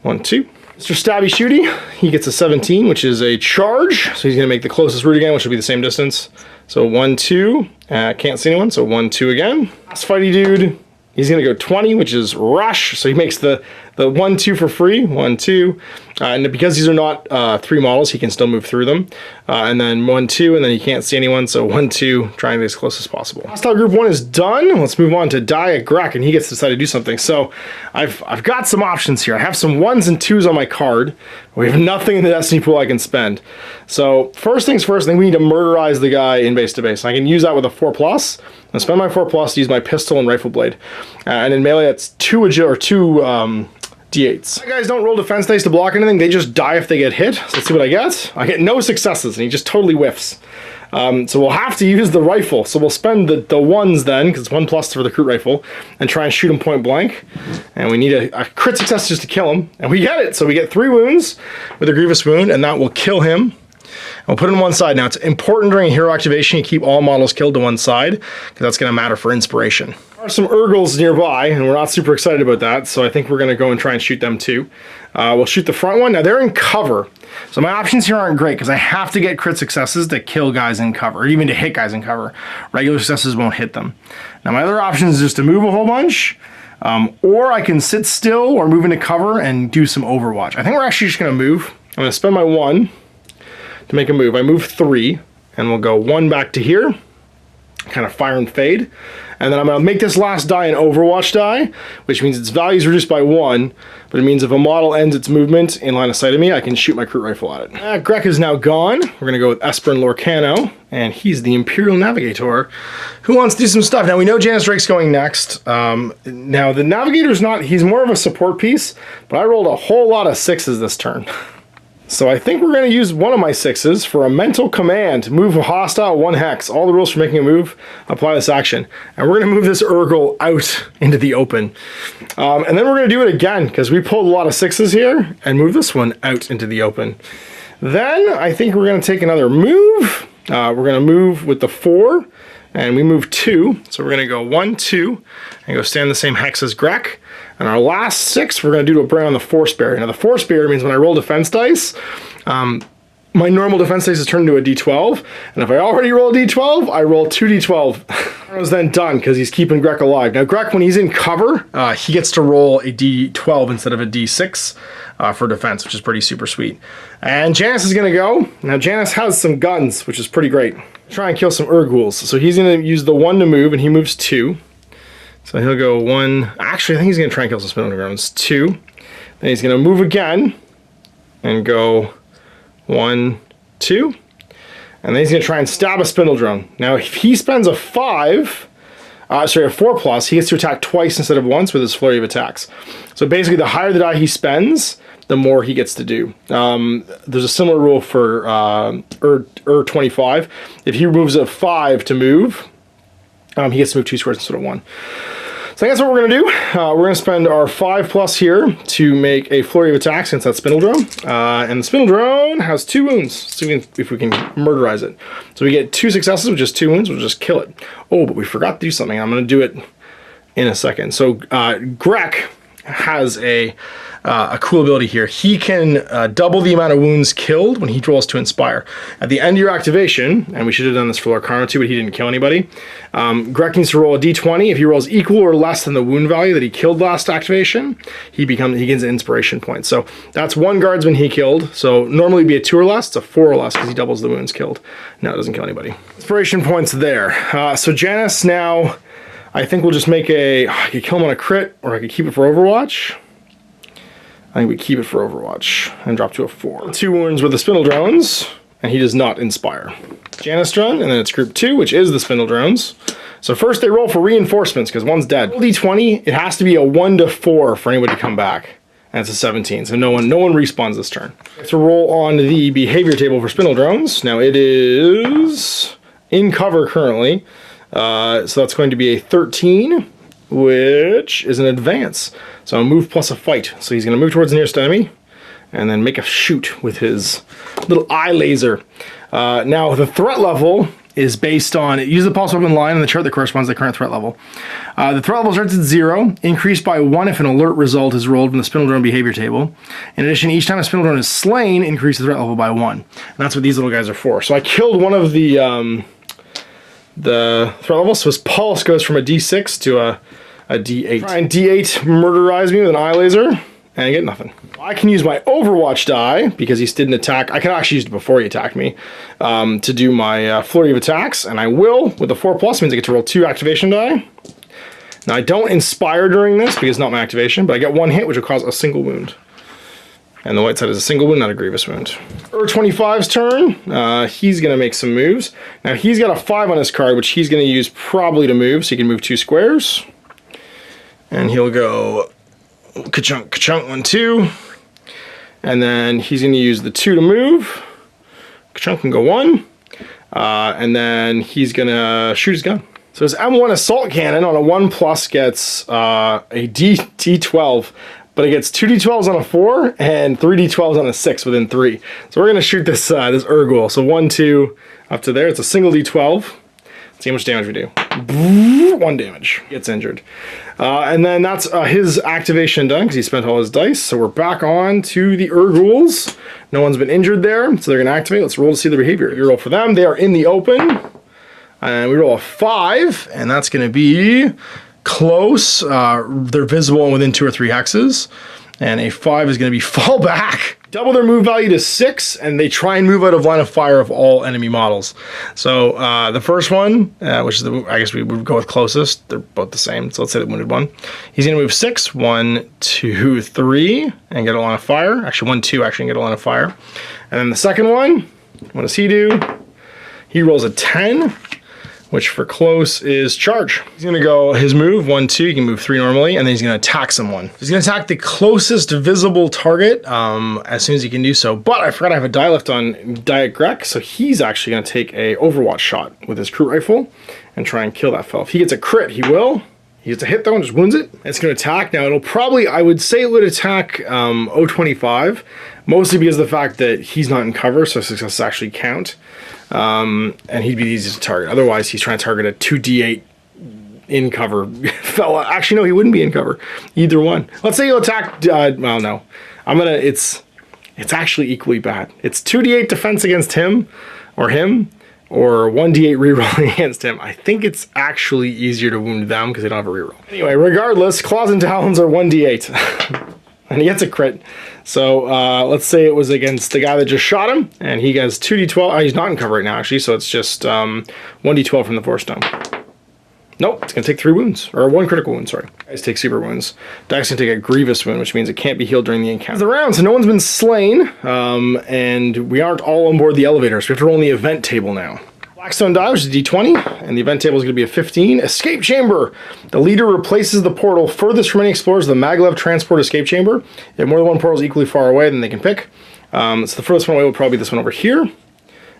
Speaker 1: 1, 2. Mr. Stabby Shooty, he gets a 17, which is a charge. So he's gonna make the closest route again, which will be the same distance. So 1, 2, can't see anyone, so 1, 2 again. Last fighty dude, he's gonna go 20, which is rush. So he makes the 1, 2 for free, 1, 2. And because these are not 3 models, he can still move through them. And then 1, 2, and then he can't see anyone, so 1, 2, trying to be as close as possible. Hostile group 1 is done. Let's move on to Dia Grek, and he gets to decide to do something. So I've got some options here. I have some 1s and 2s on my card. We have nothing in the Destiny pool I can spend. So first things first, I think we need to murderize the guy in base to base. I can use that with a 4+. I'll spend my 4+ to use my pistol and rifle blade. And in melee, that's 2 D8s. My guys don't roll defense dice to block anything, they just die if they get hit. So let's see what I get. I get no successes, and he just totally whiffs. So we'll have to use the rifle. So we'll spend the 1s then, because it's 1+ for the crit rifle, and try and shoot him point blank. And we need a crit success just to kill him. And we get it! So we get 3 wounds with a grievous wound, and that will kill him. We'll put it on one side. Now, it's important during hero activation you keep all models killed to one side, because that's going to matter for inspiration. There are some Urgles nearby, and we're not super excited about that, so I think we're going to go and try and shoot them too. We'll shoot the front one. Now, they're in cover, so my options here aren't great, because I have to get crit successes to kill guys in cover, or even to hit guys in cover. Regular successes won't hit them. Now, my other option is just to move a whole bunch, or I can sit still or move into cover and do some Overwatch. I think we're actually just going to move. I'm going to spend my 1 to make a move. I move 3, and we'll go 1 back to here, kind of fire and fade. And then I'm going to make this last die an Overwatch die, which means its value is reduced by 1, but it means if a model ends its movement in line of sight of me, I can shoot my crit rifle at it. Grek is now gone. We're going to go with Esperin Lorcano, and he's the Imperial Navigator who wants to do some stuff. Now, we know Janus Drake's going next. Now, the Navigator's not, he's more of a support piece, but I rolled a whole lot of 6s this turn. So I think we're going to use one of my 6s for a mental command. Move a hostile 1 hex. All the rules for making a move, apply this action. And we're going to move this Urgle out into the open. And then we're going to do it again, because we pulled a lot of 6s here, and move this one out into the open. Then I think we're going to take another move. We're going to move with the 4, and we move 2. So we're going to go 1, 2, and go stand the same hex as Grek. And our last 6, we're going to do to bring on the Force Barrier. Now, the Force Barrier means when I roll defense dice, my normal defense dice is turned into a D12. And if I already roll a D12, I roll 2 D12. I was then done, because he's keeping Grek alive. Now, Grek, when he's in cover, he gets to roll a D12 instead of a D6 for defense, which is pretty super sweet. And Janus is going to go. Now, Janus has some guns, which is pretty great. Try and kill some Urguls. So he's going to use the 1 to move, and he moves 2. So he'll go 1, actually I think he's going to try and kill some spin undergrounds. 2. Then he's going to move again and go 1, 2. And then he's going to try and stab a spindle drone. Now if he spends a 5, a 4+, he gets to attack twice instead of once with his flurry of attacks. So basically the higher the die he spends, the more he gets to do. There's a similar rule for 25. If he moves a 5 to move, he gets to move 2 squares instead of 1. So that's what we're going to do. We're going to spend our 5+ here to make a flurry of attacks against that spindle drone. And the spindle drone has 2 wounds, so if we can murderize it. So we get 2 successes with just 2 wounds, we'll just kill it. Oh, but we forgot to do something. I'm going to do it in a second. So Grek has a cool ability here. He can double the amount of wounds killed when he rolls to inspire. At the end of your activation, and we should have done this for Lord Karma too, but he didn't kill anybody, Greg needs to roll a d20. If he rolls equal or less than the wound value that he killed last activation, he gains an inspiration point. So that's 1 guardsman he killed. So normally it'd be a 2 or less, it's a 4 or less because he doubles the wounds killed. No, it doesn't kill anybody. Inspiration points there. So Janice now, I think we'll just make I could kill him on a crit, or I could keep it for Overwatch. I think we keep it for Overwatch and drop to a 4. 2 wounds with the spindle drones, and he does not inspire. Janice run, and then it's group 2, which is the spindle drones. So first they roll for reinforcements because one's dead. D20, it has to be a 1 to 4 for anybody to come back, and it's a 17. So no one respawns this turn. Let's roll on the behavior table for spindle drones. Now it is in cover currently. So that's going to be a 13, which is an advance. So a move plus a fight. So he's going to move towards the nearest enemy and then make a shoot with his little eye laser. Now the threat level is based on, it uses the pulse weapon line in the chart that corresponds to the current threat level. The threat level starts at 0, increased by 1 if an alert result is rolled from the spindle drone behavior table. In addition, each time a spindle drone is slain, increase the threat level by 1. And that's what these little guys are for. So I killed one of the threat level, so his pulse goes from a D6 to a D8. Try and D8 murderize me with an eye laser, and I get nothing. I can use my Overwatch die, because he didn't attack. I can actually use it before he attacked me, to do my flurry of attacks, and I will, with the 4+, means I get to roll 2 activation die. Now I don't inspire during this, because it's not my activation, but I get 1 hit, which will cause a single wound. And the white side is a single wound, not a grievous wound. For 25's turn, he's going to make some moves. Now he's got a 5 on his card, which he's going to use probably to move, so he can move 2 squares. And he'll go ka-chunk, ka-chunk, 1, 2. And then he's going to use the 2 to move. Ka-chunk can go 1. And then he's going to shoot his gun. So his M1 assault cannon on a 1+ gets a D12. But it gets 2 D12s on a 4 and 3 D12s on a 6 within 3. So we're going to shoot this Urgul. So 1, 2, up to there. It's a single D12. Let's see how much damage we do. 1 damage. Gets injured. And then that's his activation done because he spent all his dice. So we're back on to the Urguls. No one's been injured there, so they're going to activate. Let's roll to see the behavior. You roll for them. They are in the open. And we roll a 5, and that's going to be close. They're visible and within 2 or 3 hexes, and a 5 is going to be fall back. Double their move value to 6, and they try and move out of line of fire of all enemy models. So the first one, which is I guess we would go with closest. They're both the same. So let's say the wounded one. He's going to move 6, 1, 2, 3, and get a line of fire. Actually 1, 2, actually, and get a line of fire. And then the second one, what does he do? He rolls a 10. Which for close is charge. He's gonna go his move, 1, 2, you can move 3 normally, and then he's gonna attack someone. He's gonna attack the closest visible target as soon as he can do so. But I forgot I have a die left on Diet Grek, so he's actually gonna take a Overwatch shot with his crew rifle and try and kill that fellow. If he gets a crit, he will. He gets a hit though and just wounds it. It's gonna attack. Now it'll probably, I would say it would attack 025, mostly because of the fact that he's not in cover, so successes actually count. And he'd be the easiest to target. Otherwise, he's trying to target a 2d8 in cover fella. Actually, no, he wouldn't be in cover. Either one. Let's say he'll attack. Well, no, it's actually equally bad. It's 2d8 defense against him, or 1d8 rerolling against him. I think it's actually easier to wound them because they don't have a reroll. Anyway, regardless, claws and talons are 1d8. And he gets a crit. So let's say it was against the guy that just shot him, and he gets 2d12. He's not in cover right now, actually, so it's just 1d12 from the Force Stone. Nope, it's going to take 3 wounds, or 1 critical wound, sorry. Dice take super wounds. Dice can take a grievous wound, which means it can't be healed during the encounter. The round, so no one's been slain, and we aren't all on board the elevator, so we have to roll on the event table now. Blackstone die, which is D20, and the event table is going to be a 15. Escape chamber. The leader replaces the portal furthest from any explorers of the Maglev transport escape chamber. If more than one portal is equally far away, then they can pick. So the furthest one away will probably be this one over here,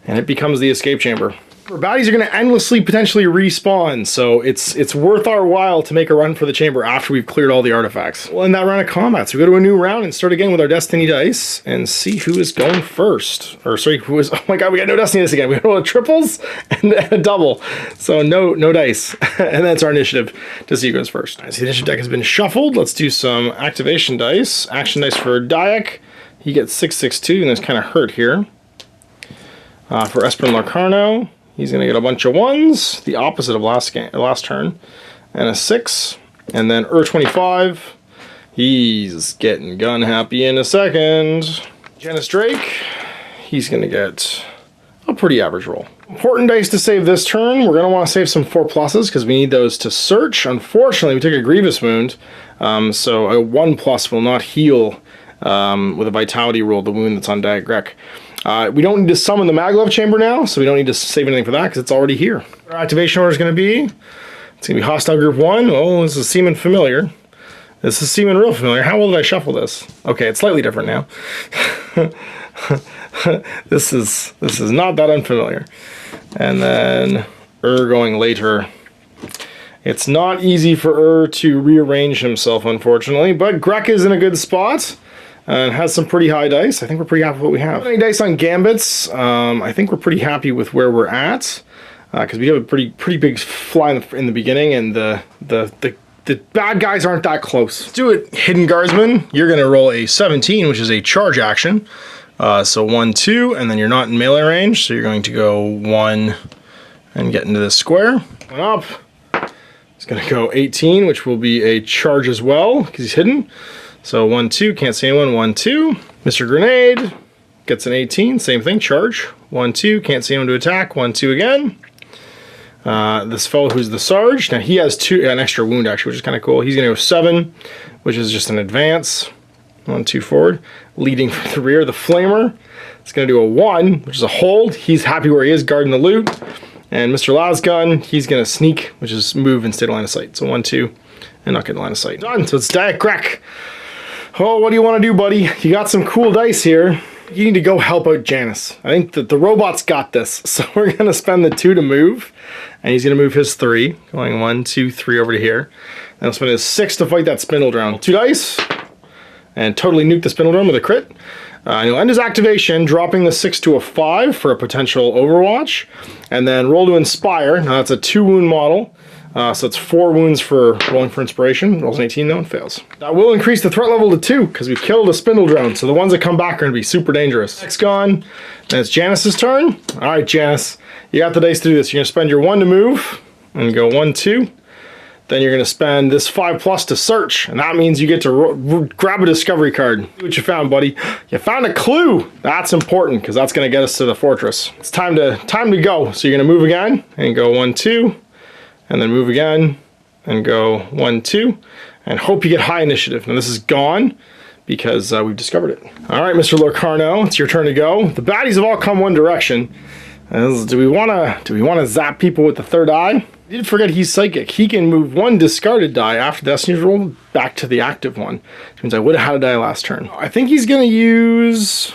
Speaker 1: and it becomes the escape chamber. Our baddies are going to endlessly potentially respawn, so it's worth our while to make a run for the chamber after we've cleared all the artifacts. Well, in that round of combat, so we go to a new round and start again with our Destiny dice and see who is going first. Or sorry, who is, oh my god, we got no Destiny dice again. We got all the triples and a double. So no dice. And that's our initiative to see who goes first. Right, so the initiative deck has been shuffled. Let's do some activation dice. Action dice for Dayak. He gets 662, and that's kind of hurt here. For Espen Locarno, he's going to get a bunch of 1s, the opposite of last turn, and a 6. And then 25, he's getting gun happy in a second. Janice Drake, he's going to get a pretty average roll. Important dice to save this turn. We're going to want to save some 4+s because we need those to search. Unfortunately, we took a grievous wound, so a 1+ will not heal with a vitality roll the wound that's on Dayak. We don't need to summon the Maglev chamber now, so we don't need to save anything for that because it's already here. Our activation order is going to be, it's going to be Hostile Group 1. Oh, this is Seaman Familiar. This is Seaman Real Familiar. How well did I shuffle this? Okay, it's slightly different now. This is not that unfamiliar. And then going later. It's not easy for to rearrange himself, unfortunately, but Grek is in a good spot. And has some pretty high dice. I think we're pretty happy with what we have. Any dice on Gambits? I think we're pretty happy with where we're at because we have a pretty big fly in the beginning, and the bad guys aren't that close. Let's do it, Hidden Guardsman. You're going to roll a 17, which is a charge action. So 1, 2, and then you're not in melee range, so you're going to go 1 and get into this square. 1 up. It's going to go 18, which will be a charge as well because he's hidden. So 1, 2, can't see anyone, 1, 2. Mr. Grenade gets an 18, same thing, charge. 1, 2, can't see anyone to attack, 1, 2 again. This fellow who's the Sarge, now he has an extra wound actually, which is kind of cool. He's gonna go 7, which is just an advance. 1, 2 forward. Leading from the rear, the Flamer. It's gonna do a 1, which is a hold. He's happy where he is, guarding the loot. And Mr. Lasgun, he's gonna sneak, which is move and stay to line of sight. So 1, 2, and not get line of sight. Done, so it's Dayak. Oh, what do you want to do, buddy? You got some cool dice here. You need to go help out Janice. I think that the robot's got this. So we're going to spend the 2 to move. And he's going to move his 3. Going 1, 2, 3 over to here. And he'll spend his 6 to fight that Spindle Drone. 2 dice. And totally nuke the Spindle Drone with a crit. And he'll end his activation, dropping the 6 to a 5 for a potential Overwatch. And then roll to Inspire. Now that's a 2 wound model. So it's 4 wounds for rolling for inspiration. Rolls an 18 though and fails. That will increase the threat level to 2 because we've killed a Spindle Drone. So the ones that come back are going to be super dangerous. Next gone. Then it's Janice's turn. All right, Janice, you got the dice to do this. You're going to spend your 1 to move and go 1, 2. Then you're going to spend this 5+ to search, and that means you get to grab a discovery card. See what you found, buddy. You found a clue. That's important because that's going to get us to the fortress. It's time to go. So you're going to move again and go 1, 2. And then move again and go 1, 2, and hope you get high initiative. Now this is gone because we've discovered it. All right, Mr. Locarno, it's your turn to go. The baddies have all come one direction. Do we want to zap people with the 3rd eye? You did forget he's psychic. He can move 1 discarded die after the Destiny's roll back to the active one. Which means I would have had a die last turn. I think he's going to use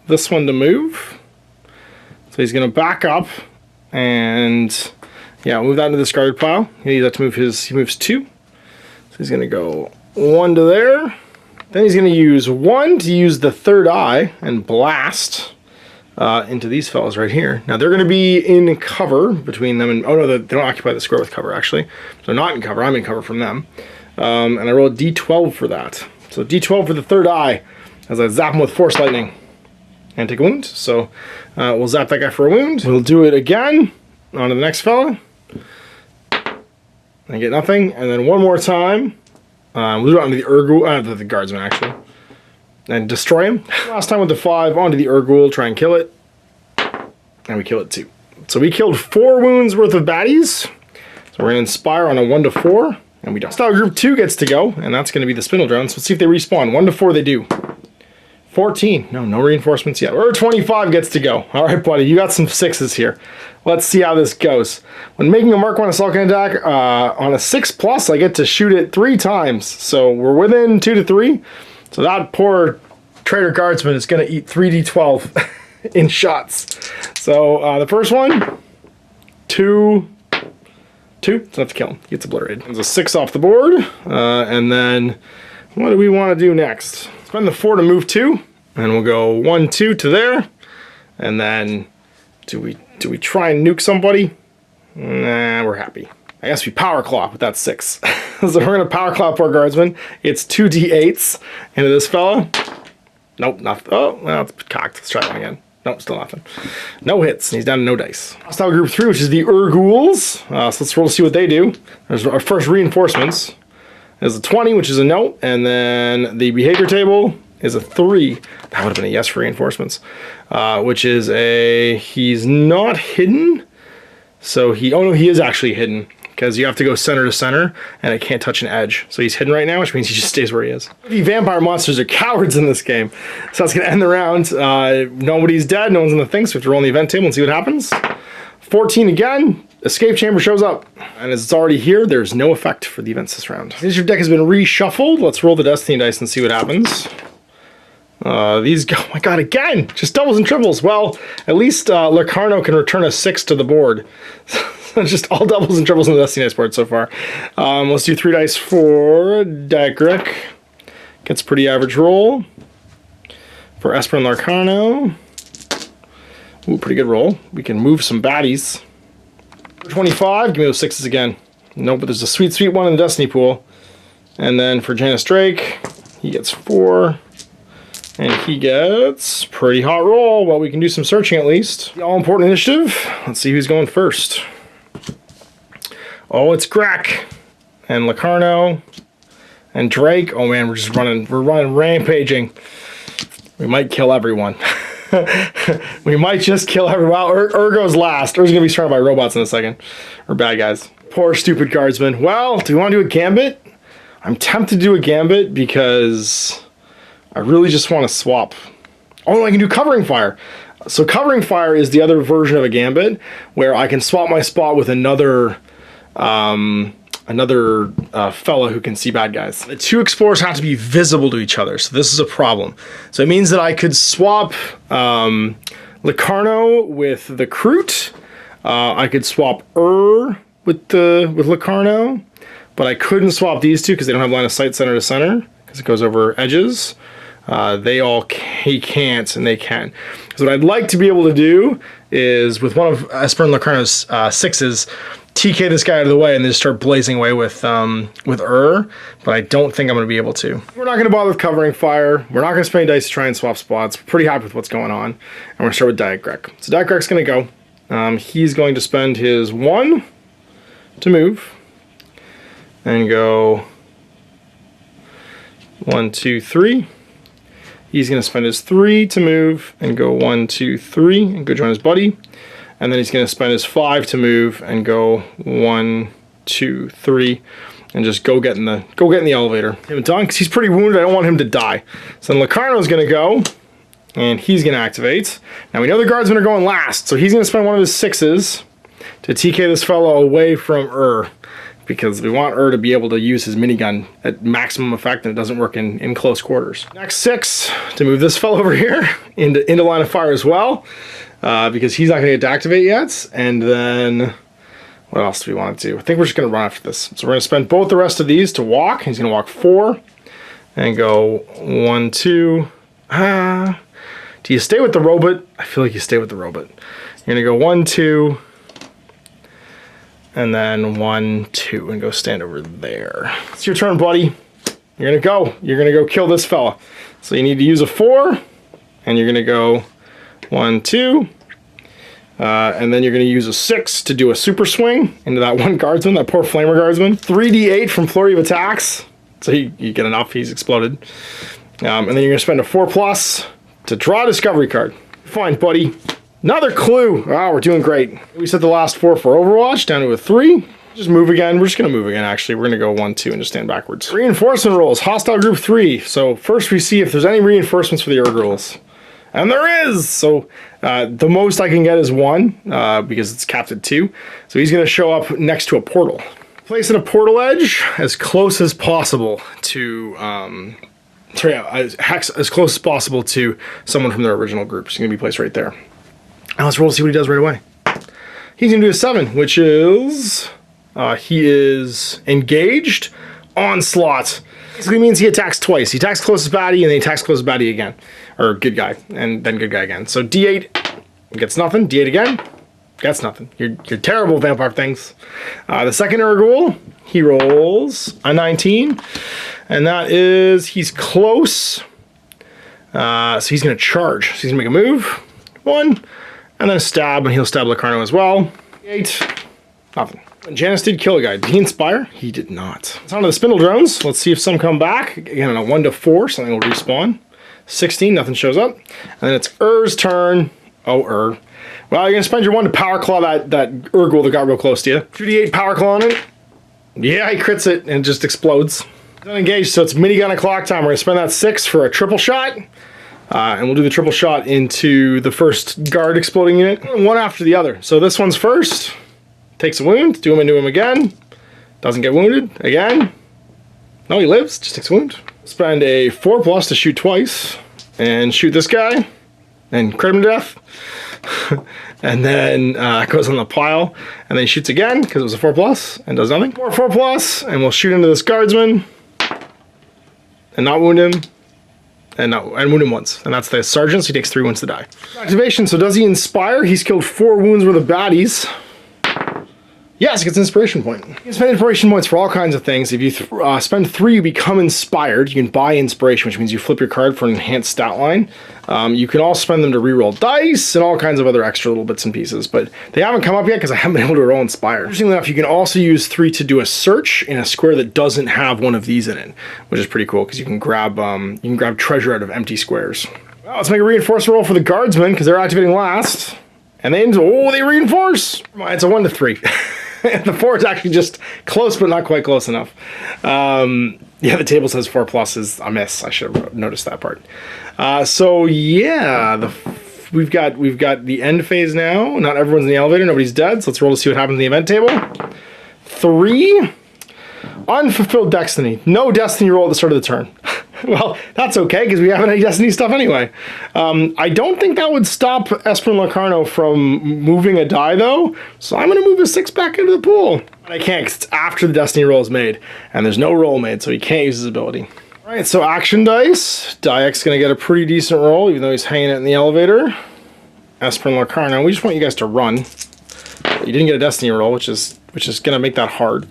Speaker 1: this one to move. So he's going to back up and... yeah, move that into the discarded pile. He needs that to move he moves 2. So he's gonna go 1 to there. Then he's gonna use 1 to use the 3rd eye and blast into these fellas right here. Now they're gonna be in cover between them and, oh no, they don't occupy the square with cover actually. So they're not in cover, I'm in cover from them. And I roll a D12 for that. So D12 for the 3rd eye as I zap him with Force Lightning and take a wound. So we'll zap that guy for a wound. We'll do it again on to the next fella. I get nothing, and then 1 more time. We'll do it onto the Urgul, the Guardsman actually, and destroy him. Last time with the 5, onto the Urgul, try and kill it, and we kill it too. So we killed 4 wounds worth of baddies. So we're gonna inspire on a 1 to 4, and we don't. Hostile Group 2 gets to go, and that's gonna be the Spindle Drones. Let's see if they respawn. 1 to 4 they do. 14. No reinforcements yet. Or 25 gets to go. All right, buddy, you got some 6s here. Let's see how this goes. When making a Mark 1 assault gun attack on a 6+, I get to shoot it 3 times. So we're within 2 to 3. So that poor Traitor Guardsman is going to eat 3d12 in shots. So the first one, 2. It's enough to kill him. He gets obliterated. There's a 6 off the board. And then what do we want to do next? Spend the 4 to move 2. And we'll go 1, 2 to there. And then do we try and nuke somebody? Nah, we're happy. I guess we power claw with that 6. So we're gonna power claw poor guardsman. It's 2d8s into this fella. Nope, nothing. Oh, well, it's cocked. Let's try that one again. Nope, still nothing. No hits. He's down to no dice. Hostile group 3, which is the Ghouls. So let's roll to see what they do. There's our first reinforcements. There's a 20, which is a no, and then the behavior table is a 3. That would have been a yes for reinforcements. Which is a, he's not hidden. So oh no, he is actually hidden. Because you have to go center to center, and it can't touch an edge. So he's hidden right now, which means he just stays where he is. The vampire monsters are cowards in this game. So that's going to end the round. Nobody's dead, no one's in the thing, so we have to roll on the event table and see what happens. 14 again, escape chamber shows up. And as it's already here, there's no effect for the events this round. Since your deck has been reshuffled, let's roll the Destiny dice and see what happens. These go, oh my god, again! Just doubles and triples. Well, at least Locarno can return a 6 to the board. Just all doubles and triples on the Destiny dice board so far. Let's do 3 dice for Dagrick. Gets a pretty average roll. For Esper and Locarno. Ooh, pretty good roll. We can move some baddies. For 25, give me those 6s again. Nope, but there's a sweet, sweet one in the Destiny pool. And then for Janice Drake, he gets 4. And he gets pretty hot roll. Well, we can do some searching at least. The all-important initiative. Let's see who's going first. Oh, it's Grek and Locarno and Drake. Oh man, we're running rampaging. We might kill everyone. We might just kill everyone. Wow, Urgo's last. Urgo's gonna be surrounded by robots in a second. Or bad guys. Poor stupid guardsman. Well, do we want to do a gambit? I'm tempted to do a gambit because I really just want to swap. Oh no, I can do covering fire. So covering fire is the other version of a gambit where I can swap my spot with another fella who can see bad guys. The 2 explorers have to be visible to each other, so this is a problem. So it means that I could swap Locarno with the Kroot. I could swap with Locarno, but I couldn't swap these 2 because they don't have line of sight center to center because it goes over edges. He can't and they can. So what I'd like to be able to do is with one of Esper and Locarno's 6s, TK this guy out of the way and then just start blazing away with but I don't think I'm going to be able to. We're not going to bother with covering fire. We're not going to spend dice to try and swap spots. We're pretty happy with what's going on. And we're going to start with Diagrek. So Diagrek's going to go. He's going to spend his 1 to move and go 1, 2, 3. He's going to spend his 3 to move and go 1, 2, 3 and go join his buddy. And then he's going to spend his 5 to move and go 1, 2, 3 and just go get in the elevator. Him done because he's pretty wounded. I don't want him to die. So then Locarno's going to go and he's going to activate. Now we know the guardsmen are going last, so he's going to spend one of his 6s to TK this fellow away from because we want to be able to use his minigun at maximum effect and it doesn't work in close quarters. Next 6 to move this fellow over here into line of fire as well. Because he's not going to get to activate yet. And then, what else do we want to do? I think we're just going to run after this. So we're going to spend both the rest of these to walk. He's going to walk 4 and go 1, 2. Do you stay with the robot? I feel like you stay with the robot. You're going to go 1, 2, and then 1, 2, and go stand over there. It's your turn, buddy. You're going to go. You're going to go kill this fella. So you need to use a 4, and you're going to go 1, 2, and then you're going to use a 6 to do a super swing into that one guardsman, that poor flamer guardsman. 3d8 from flurry of attacks, so you get enough, he's exploded. And then you're going to spend a 4+ to draw a discovery card. Fine, buddy. Another clue. We're doing great. We set the last 4 for Overwatch down to a 3. Just move again. We're just going to move again, actually. We're going to go 1, 2, and just stand backwards. Reinforcement rolls. Hostile group 3. So first we see if there's any reinforcements for the Urgrals. And there is! So the most I can get is 1, because it's capped at 2. So he's going to show up next to a portal. Place in a portal edge as close as possible to, as close as possible to someone from their original group. So he's going to be placed right there. Now let's roll to see what he does right away. He's gonna do a 7, which is, he is engaged, onslaught. Basically means he attacks twice. He attacks closest baddie and then he attacks closest baddie again. Or good guy, and then good guy again. So D8 gets nothing, D8 again, gets nothing. You're terrible, vampire things. The second Urgul, he rolls a 19, and that is, he's close. So he's gonna charge. So he's gonna make a move, 1, and then a stab, and he'll stab Locarno as well. 8, nothing. And Janus did kill a guy. Did he inspire? He did not. It's on to the spindle drones. Let's see if some come back. Again, on a 1 to 4, something will respawn. 16, nothing shows up. And then it's turn. Oh, Well, you're gonna spend your 1 to power claw that Urgul that got real close to you. 2d8 power claw on it. Yeah, he crits it and it just explodes. It's unengaged, so it's minigun o'clock time. We're gonna spend that 6 for a triple shot. And we'll do the triple shot into the first guard exploding unit, one after the other. So this one's first, takes a wound, do him into him again, doesn't get wounded, again. No, he lives, just takes a wound. Spend a 4+ to shoot twice, and shoot this guy, and crit him to death. And then goes on the pile, and then he shoots again, because it was a 4+, and does nothing. More 4+, and we'll shoot into this guardsman, and not wound him. And wound him once. And that's the sergeant, so he takes 3 wounds to die. Activation, so does he inspire? He's killed 4 wounds worth of baddies. Yes, he gets an inspiration point. You can spend inspiration points for all kinds of things. If you spend 3, you become inspired. You can buy inspiration, which means you flip your card for an enhanced stat line. You can also spend them to reroll dice and all kinds of other extra little bits and pieces, but they haven't come up yet because I haven't been able to roll inspired. Interestingly enough, you can also use 3 to do a search in a square that doesn't have one of these in it, which is pretty cool because you can grab treasure out of empty squares. Well, let's make a reinforcement roll for the guardsmen because they're activating last, and they reinforce. It's a 1 to 3. The 4 is actually just close, but not quite close enough. Yeah, the table says 4+ is a miss. I should have noticed that part. So yeah, we've got the end phase now. Not everyone's in the elevator. Nobody's dead. So let's roll to see what happens in the event table. 3, unfulfilled destiny. No destiny roll at the start of the turn. Well, that's okay, because we haven't any Destiny stuff anyway. I don't think that would stop Espen Locarno from moving a die, though, so I'm going to move a 6 back into the pool. But I can't, because it's after the Destiny roll is made, and there's no roll made, so he can't use his ability. All right, so action dice. Diak's going to get a pretty decent roll, even though he's hanging it in the elevator. Espen Locarno, we just want you guys to run. You didn't get a Destiny roll, which is going to make that hard.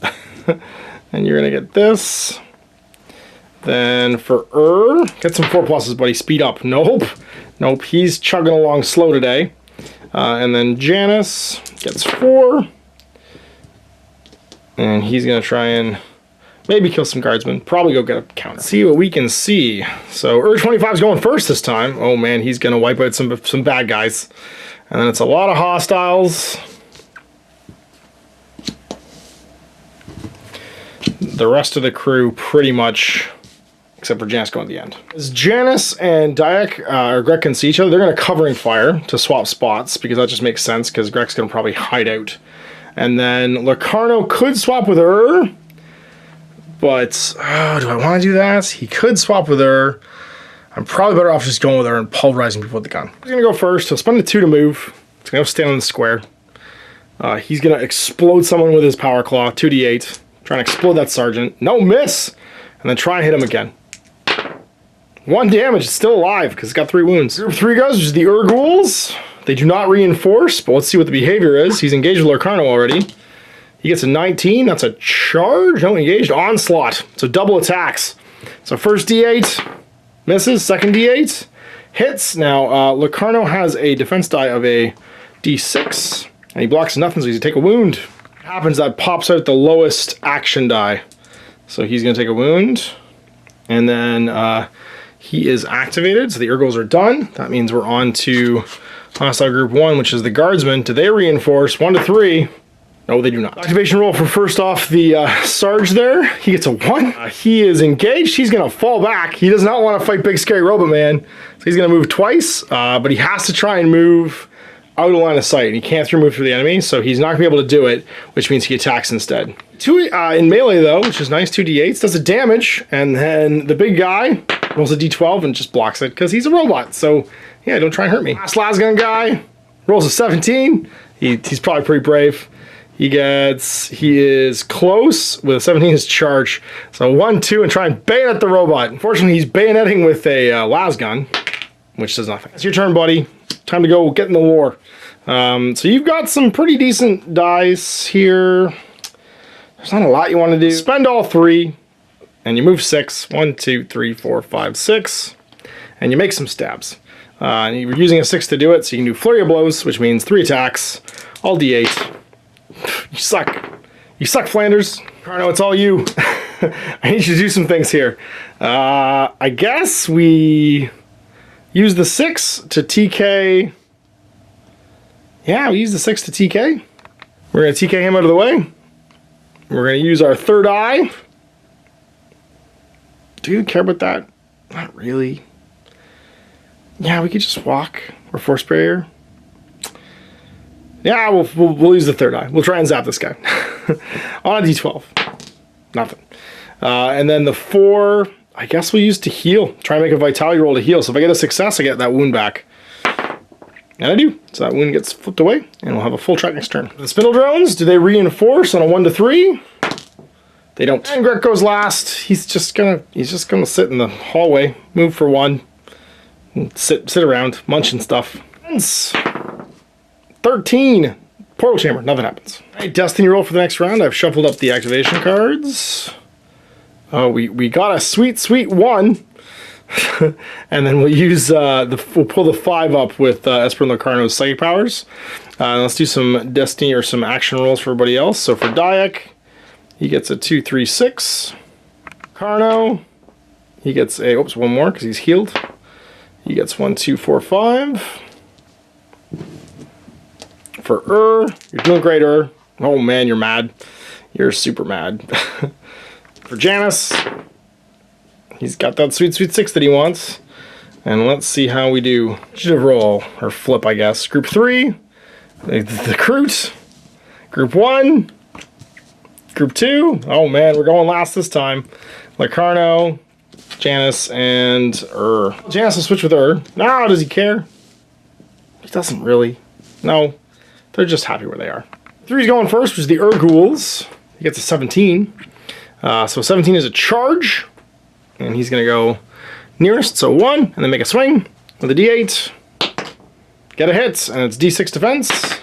Speaker 1: And you're going to get this. Then for get some 4+, buddy. Speed up. Nope. Nope. He's chugging along slow today. And then Janus gets 4. And he's going to try and maybe kill some guardsmen. Probably go get a count. See what we can see. So 25 is going first this time. Oh man, he's going to wipe out some bad guys. And then it's a lot of hostiles. The rest of the crew pretty much, except for Janus going at the end. As Janus and Diak or Greg can see each other, they're going to covering fire to swap spots, because that just makes sense, because Greg's going to probably hide out. And then Locarno could swap with but do I want to do that? He could swap with I'm probably better off just going with and pulverizing people with the gun. He's going to go first. He'll spend a 2 to move. He's going to stand on the square. He's going to explode someone with his power claw, 2d8. Trying to explode that sergeant. No, miss! And then try and hit him again. 1 damage, it's still alive because it's got 3 wounds. Group 3 goes, which is the Urguls. They do not reinforce, but let's see what the behavior is. He's engaged with Locarno already. He gets a 19, that's a charge. No, engaged, onslaught. So double attacks. So first D8, misses, second D8, hits. Now, Locarno has a defense die of a D6, and he blocks nothing, so he's gonna take a wound. What happens, that pops out the lowest action die. So he's gonna take a wound, and then he is activated, so the Urguls are done. That means we're on to hostile group 1, which is the guardsmen. Do they reinforce? 1 to 3. No, they do not. Activation roll for first off the Sarge there. He gets a 1. He is engaged. He's going to fall back. He does not want to fight Big Scary Robot Man. So he's going to move twice, but he has to try and move out of line of sight. And he can't move through the enemy, so he's not going to be able to do it, which means he attacks instead. 2 in melee, though, which is nice. 2d8s. Does a damage, and then the big guy rolls a d12 and just blocks it, because he's a robot. So, yeah, don't try and hurt me. Last lasgun guy
Speaker 2: Rolls a 17. He's probably pretty brave. He is close with a 17 as charge. So 1, 2, and try and bayonet the robot. Unfortunately, he's bayoneting with a las gun, which does nothing. It's your turn, buddy. Time to go get in the war. So you've got some pretty decent dice here. There's not a lot you want to do. Spend all 3, and you move 6. 1, 2, 3, 4, 5, 6. And you make some stabs. And you're using a 6 to do it, so you can do Flurry of Blows, which means 3 attacks, all D8. You suck. You suck, Flanders. Carno, it's all you. I need you to do some things here. I guess we use the 6 to TK. Yeah, we use the 6 to TK. We're going to TK him out of the way. We're going to use our third eye. Do you care about that? Not really. Yeah, we could just walk or force barrier. Yeah, we'll use the third eye. We'll try and zap this guy. On a D12. Nothing. And then the 4, I guess we'll use to heal. Try and make a vitality roll to heal. So if I get a success, I get that wound back. And I do. So that wound gets flipped away, and we'll have a full track next turn. The spindle drones, do they reinforce on a 1 to 3? They don't. And Greg goes last. He's just gonna sit in the hallway, move for 1, and sit around, munching stuff. 13. Portal chamber, nothing happens. All right, destiny roll for the next round. I've shuffled up the activation cards. Oh, we got a sweet 1. And then we'll use we'll pull the 5 up with Esper Locarno's psychic powers. Let's do some destiny or some action rolls for everybody else. So for Dayak, he gets a 2, 3, 6. Carno, he gets a one more because he's healed. He gets 1, 2, 4, 5. For you're doing great, Oh man, you're mad. You're super mad. For Janice, he's got that sweet 6 that he wants. And let's see how we do. Initiative roll, or flip, I guess. Group 3, the Crute. Group 1, Group 2. Oh man, we're going last this time. Locarno, Janice, and Janice will switch with No, does he care? He doesn't really. No, they're just happy where they are. 3's going first, which is the Ghouls. He gets a 17. So 17 is a charge. And he's going to go nearest, so 1, and then make a swing with a D8. Get a hit, and it's D6 defense.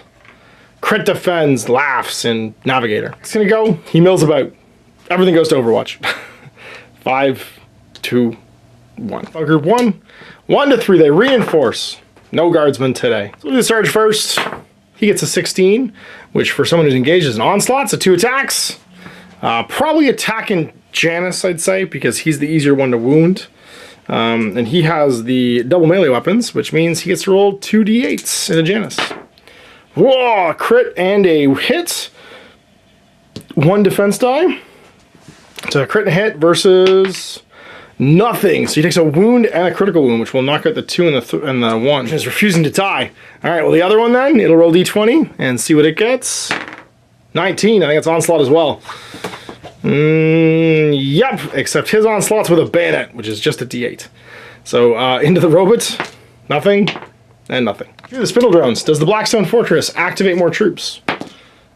Speaker 2: Crit defends, laughs, and Navigator. He's going to go, he mills about. Everything goes to Overwatch. 5, 2, 1. Group 1, 1 to 3, they reinforce. No guardsmen today. So we'll do the Sarge first. He gets a 16, which for someone who's engaged is an onslaught, so 2 attacks. Probably attacking Janice, I'd say, because he's the easier one to wound. And he has the double melee weapons, which means he gets to roll 2 d8s in a Janice. Whoa, crit and a hit. 1 defense die. So a crit and a hit versus nothing. So he takes a wound and a critical wound, which will knock out the 2 and the 1. He's refusing to die. All right, well, the other one then, it'll roll d20 and see what it gets. 19, I think it's onslaught as well. Yep, except his onslaught's with a bayonet, which is just a d8. So into the robot, nothing, and nothing. Here are the spindle drones. Does the Blackstone Fortress activate more troops?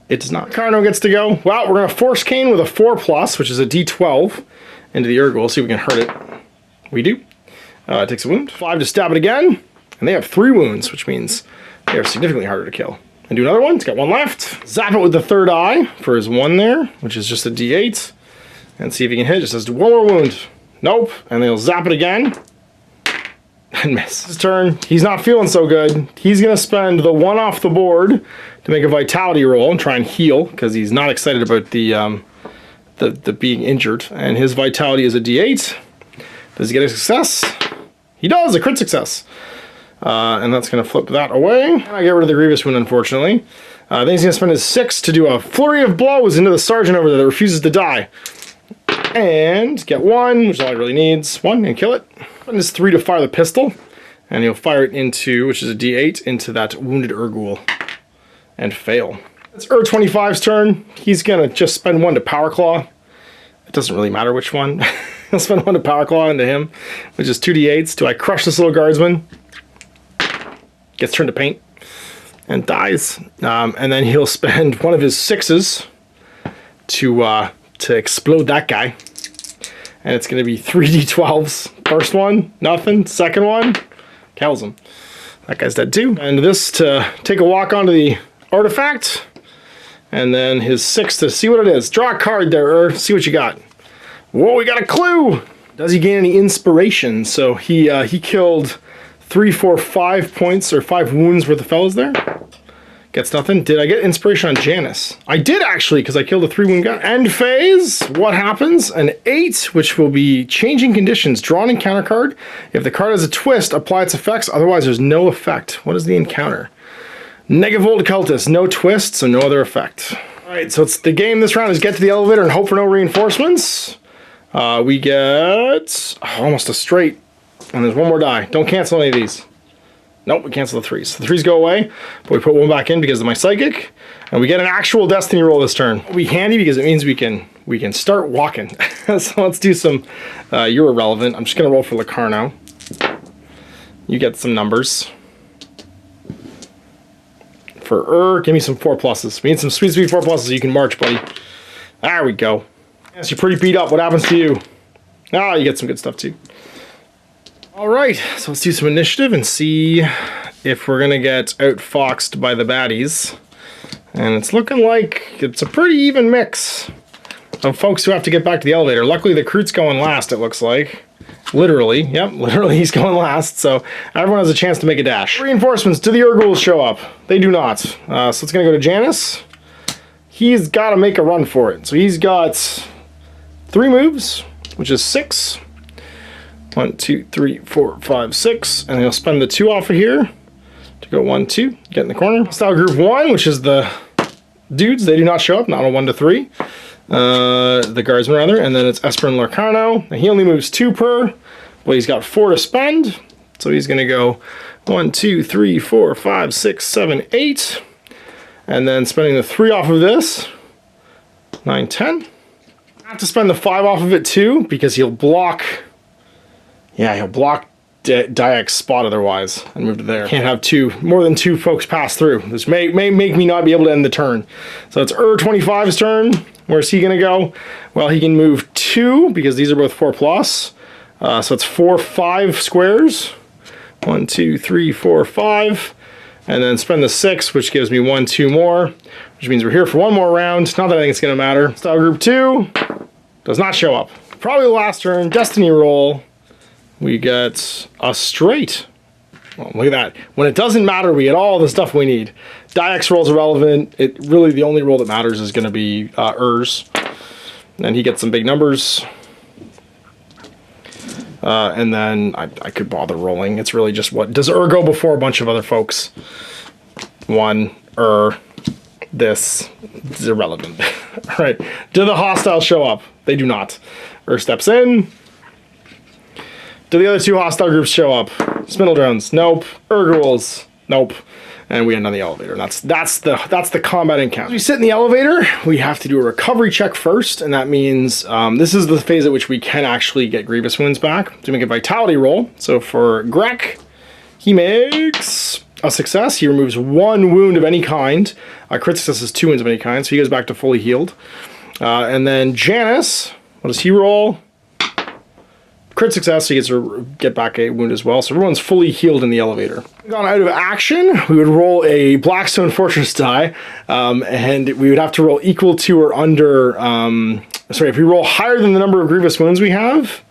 Speaker 2: It does not. Carno gets to go. Well, we're going to force Kane with a 4+, which is a d12, into the Urgul. See if we can hurt it. We do. It takes a wound. 5 to stab it again, and they have 3 wounds, which means they are significantly harder to kill. And do another one. It's got 1 left. Zap it with the third eye for his 1 there, which is just a d8. And see if he can hit. Just says 1 more wound. Nope. And they'll zap it again. And miss. His turn. He's not feeling so good. He's going to spend the 1 off the board to make a vitality roll and try and heal, because he's not excited about the being injured. And his vitality is a d8. Does he get a success? He does. A crit success. And that's going to flip that away. And I get rid of the Grievous wound, unfortunately. Then he's going to spend his 6 to do a flurry of blows into the sergeant over there that refuses to die. And get 1, which is all he really needs. 1, and kill it. And his 3 to fire the pistol. And he'll fire it into, which is a d8, into that wounded Urgul. And fail. It's 25's turn. He's going to just spend 1 to Power Claw. It doesn't really matter which one. He'll spend 1 to Power Claw into him, which is 2 d8s. Do I crush this little guardsman? Gets turned to paint. and dies. And then he'll spend one of his 6s to explode that guy. And it's going to be 3d12s. First one, nothing. Second one, kills him. That guy's dead too. And this to take a walk onto the artifact. And then his 6 to see what it is. Draw a card there, see what you got. Whoa, we got a clue! Does he gain any inspiration? So he killed 3, 4, 5 points, or 5 wounds worth of fellas there. Gets nothing. Did I get inspiration on Janice? I did actually, because I killed a 3-wound guy. End phase. What happens? An 8, which will be changing conditions. Draw an encounter card. If the card has a twist, apply its effects. Otherwise, there's no effect. What is the encounter? Negavolt Cultist. No twist, so no other effect. All right, so it's the game this round is get to the elevator and hope for no reinforcements. We get almost a straight. And there's one more die. Don't cancel any of these. Nope, we cancel the 3s. The 3s go away, but we put one back in because of my psychic, and we get an actual destiny roll this turn. It'll be handy because it means we can start walking. So let's do some. You're irrelevant. I'm just gonna roll for Locarno. You get some numbers. For give me some 4+. We need some sweet 4+ so you can march, buddy. There we go. Yes, you're pretty beat up. What happens to you? Ah, you get some good stuff too. All right, so let's do some initiative and see if we're gonna get outfoxed by the baddies. And it's looking like it's a pretty even mix of folks who have to get back to the elevator. Luckily, the Kroot's going last, it looks like. Literally, yep, literally he's going last, so everyone has a chance to make a dash. Reinforcements, do the Urguls show up? They do not. So it's gonna go to Janice. He's gotta make a run for it. So he's got 3 moves, which is 6. 1, 2, 3, 4, 5, 6, and he'll spend the 2 off of here to go 1, 2, get in the corner. Style group 1, which is the dudes, they do not show up, not on 1 to 3. The guardsmen rather, and then it's Esper and Locarno. He only moves 2 per, but he's got 4 to spend, so he's gonna go 1, 2, 3, 4, 5, 6, 7, 8, and then spending the 3 off of this, 9, 10. I have to spend the 5 off of it too, because he'll block. Yeah, he'll block Diak's spot otherwise and move to there. Can't have more than 2 folks pass through. This may make me not be able to end the turn. So it's 25's turn. Where's he gonna go? Well, he can move 2 because these are both 4+. So it's 4, 5 squares. 1, 2, 3, 4, 5. And then spend the 6, which gives me 1, 2 more, which means we're here for 1 more round. Not that I think it's gonna matter. Style group 2 does not show up. Probably the last turn, destiny roll. We get a straight. Well, look at that. When it doesn't matter, we get all the stuff we need. Diak's roll's irrelevant. Really, the only roll that matters is going to be Ur's. And he gets some big numbers. And then I could bother rolling. It's really just what... Does go before a bunch of other folks? 1, this is irrelevant. All right. Do the hostiles show up? They do not. Steps in. Do the other 2 hostile groups show up? Spindle drones, nope. Urguls, nope. And we end on the elevator. And that's the combat encounter. As we sit in the elevator, we have to do a recovery check first, and that means this is the phase at which we can actually get grievous wounds back. To make a vitality roll. So for Grek, he makes a success. He removes 1 wound of any kind. Crit success is 2 wounds of any kind, so he goes back to fully healed. And then Janice, what does he roll? Crit success, so he gets to get back a wound as well. So everyone's fully healed in the elevator. Gone out of action, we would roll a Blackstone Fortress die, and we would have to roll equal to or under, if we roll higher than the number of grievous wounds we have,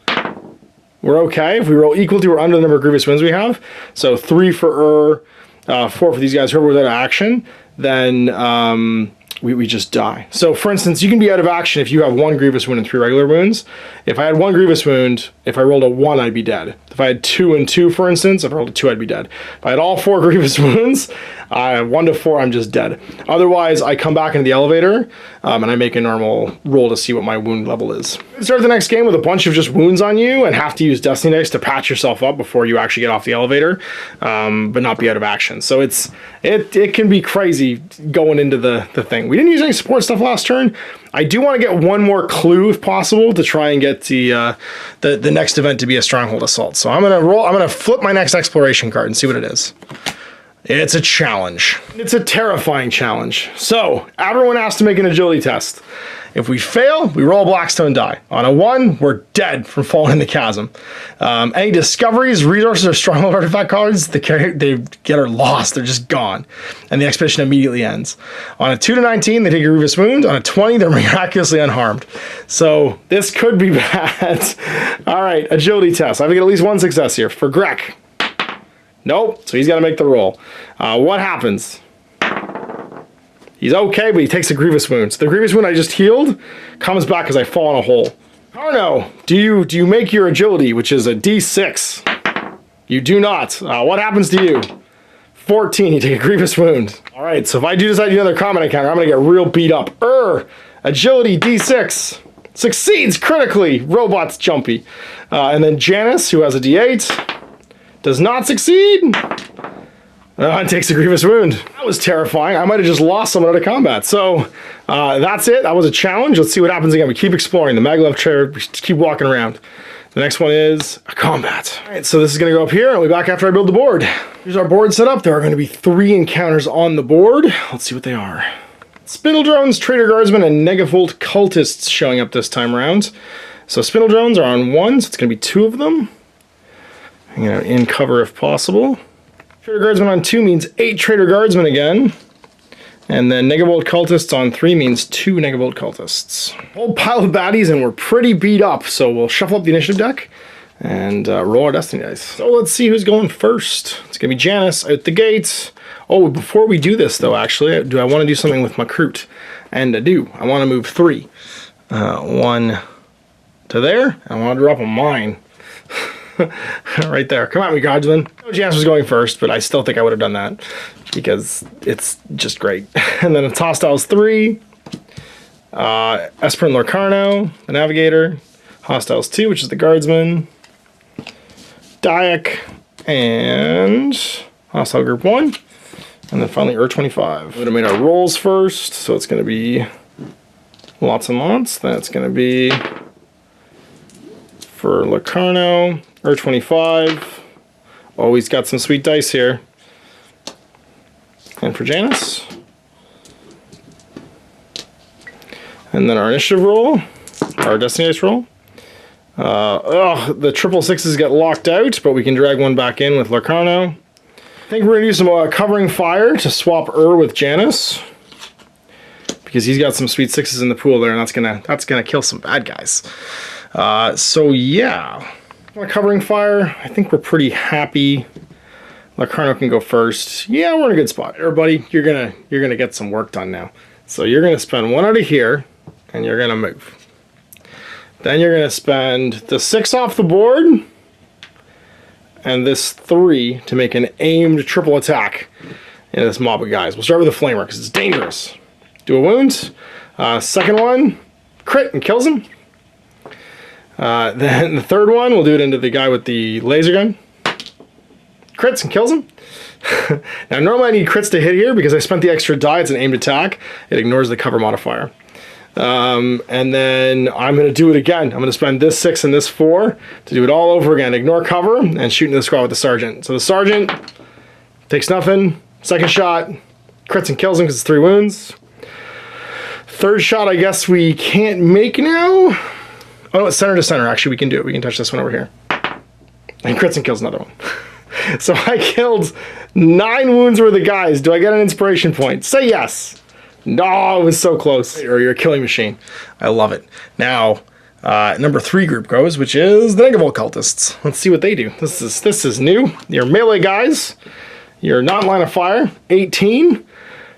Speaker 2: we're okay. If we roll equal to or under the number of grievous wounds we have, so 3 for 4 for these guys who are without action, then we just die. So for instance, you can be out of action if you have 1 grievous wound and 3 regular wounds. If I had 1 grievous wound, if I rolled a 1, I'd be dead. If I had 2 and 2, for instance, if I rolled a 2, I'd be dead. If I had all 4 grievous wounds, 1 to 4, I'm just dead. Otherwise, I come back into the elevator, and I make a normal roll to see what my wound level is. You start the next game with a bunch of just wounds on you and have to use Destiny Dice to patch yourself up before you actually get off the elevator, but not be out of action. So it can be crazy going into the thing. We didn't use any support stuff last turn. I do want to get 1 more clue if possible to try and get the next event to be a stronghold assault. So I'm gonna flip my next exploration card and see what it is. It's a challenge. It's a terrifying challenge. So everyone has to make an agility test. If we fail, we roll a Blackstone die. On a 1, we're dead from falling in the chasm. Any discoveries, resources, or stronghold artifact cards they get are lost. They're just gone. And the expedition immediately ends. On a 2 to 19, they take a grievous wound. On a 20, they're miraculously unharmed. So this could be bad. All right, agility test. I have to get at least 1 success here for Greg. Nope, so he's got to make the roll. What happens? He's okay, but he takes a grievous wound. So the grievous wound I just healed comes back as I fall in a hole. Carno, do you make your agility, which is a D6? You do not. What happens to you? 14, you take a grievous wound. All right, so if I do decide to do another combat encounter, I'm gonna get real beat up. Agility D6. Succeeds critically. Robot's jumpy. And then Janice, who has a D8, does not succeed. And takes a grievous wound. That was terrifying. I might have just lost someone out of combat. So that's it. That was a challenge. Let's see what happens again. We keep exploring the maglev chair. We keep walking around. The next one is a combat. All right, so this is going to go up here. I'll be back after I build the board. Here's our board set up. There are going to be 3 encounters on the board. Let's see what they are. Spindle drones, traitor guardsmen, and negavolt cultists showing up this time around. So spindle drones are on 1, so it's going to be 2 of them. In cover if possible. Traitor Guardsmen on 2 means 8 Traitor Guardsmen again. And then Negavolt Cultists on 3 means 2 Negavolt Cultists. Whole pile of baddies and we're pretty beat up, so we'll shuffle up the initiative deck and roll our destiny dice. So let's see who's going first. It's going to be Janice out the gates. Oh, before we do this though, actually, do I want to do something with my Kroot? And I do. I want to move 3. 1 to there. I want to drop a mine. Right there. Come at me, Guardsman. Janice was going first, but I still think I would have done that because it's just great. And then it's Hostiles 3, Esperin Locarno, the Navigator, Hostiles 2, which is the Guardsman, Dayak, and Hostile Group 1, and then finally Ur-25. We would have made our rolls first, so it's going to be lots and lots. That's going to be for Locarno, Ur-25. Oh, he's got some sweet dice here. And for Janice. And then our initiative roll, our destiny dice roll. The triple 6s get locked out, but we can drag one back in with Locarno. I think we're going to do some covering fire to swap with Janice. Because he's got some sweet 6s in the pool there, and that's gonna kill some bad guys. So yeah. Covering fire, I think we're pretty happy. Locarno can go first. Yeah, we're in a good spot. Everybody, you're gonna get some work done now. So you're gonna spend 1 out of here, and you're gonna move. Then you're gonna spend the 6 off the board, and this 3 to make an aimed triple attack in this mob of guys. We'll start with the flamer because it's dangerous. Do a wound. Second one, crit and kills him. Then the third one, we'll do it into the guy with the laser gun. Crits and kills him. Now normally I need crits to hit here because I spent the extra die. It's an aimed attack. It ignores the cover modifier. And then I'm going to do it again. I'm going to spend this 6 and this 4 to do it all over again. Ignore cover and shoot into the squad with the sergeant. So the sergeant takes nothing. Second shot, crits and kills him because it's 3 wounds. Third shot I guess we can't make now. Oh no, it's center to center. Actually, we can do it. We can touch this one over here. And crits and kills another one. So I killed 9 wounds worth of guys. Do I get an inspiration point? Say yes. No, it was so close. Or you're a killing machine. I love it. Now, number 3 group goes, which is the Negavolt Cultists. Let's see what they do. This is new. You're melee guys. You're not in line of fire. 18.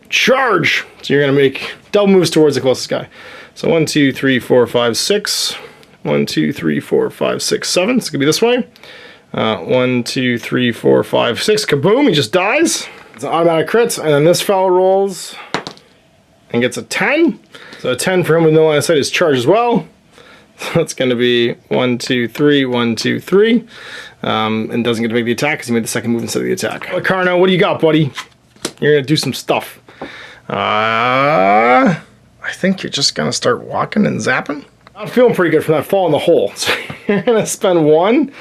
Speaker 2: Charge. So you're going to make double moves towards the closest guy. So 1, 2, 3, 4, 5, 6. 1, 2, 3, 4, 5, 6, 7. It's going to be this way. 1, 2, 3, 4, 5, 6. Kaboom, he just dies. It's an automatic crit. And then this fellow rolls and gets a 10. So a 10 for him with no line of sight is charge as well. So it's going to be 1, 2, 3, 1, 2, 3. And doesn't get to make the attack because he made the second move instead of the attack. Locarno, what do you got, buddy? You're going to do some stuff. I think you're just going to start walking and zapping. I'm feeling pretty good from that fall in the hole. So you're going to spend 1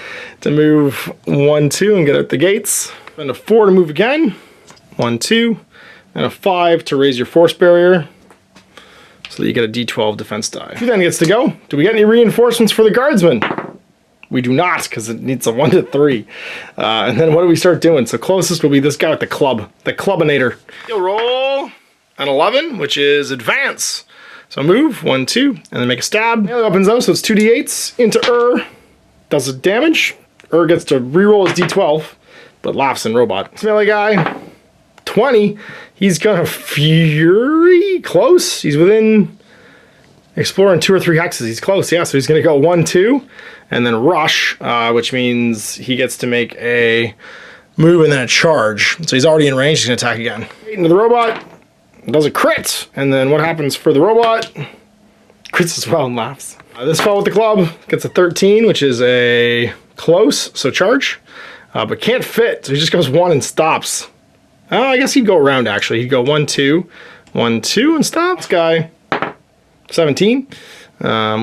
Speaker 2: to move 1, 2 and get out the gates. Spend a 4 to move again. 1, 2, and a 5 to raise your force barrier, so that you get a D12 defense die. 2 then gets to go. Do we get any reinforcements for the guardsman? We do not, because it needs a 1 to 3. And then what do we start doing? So closest will be this guy with the club, the clubinator. You'll roll an 11, which is advance. So move, 1, 2, and then make a stab. Melee weapons though, so it's 2d8s into does the damage. Gets to reroll his d12, but laughs in robot. This melee guy, 20. He's gonna fury close. He's within exploring 2 or 3 hexes. He's close, yeah. So he's gonna go 1, 2, and then rush, which means he gets to make a move and then a charge. So he's already in range. He's gonna attack again. Into the robot. Does a crit, and then what happens for the robot? Crits as well and laughs. This fellow with the club gets a 13, which is a close, so charge, but can't fit, so he just goes 1 and stops. Oh, I guess he'd go around actually. He'd go 1, 2, 1, 2, and stops. Guy 17,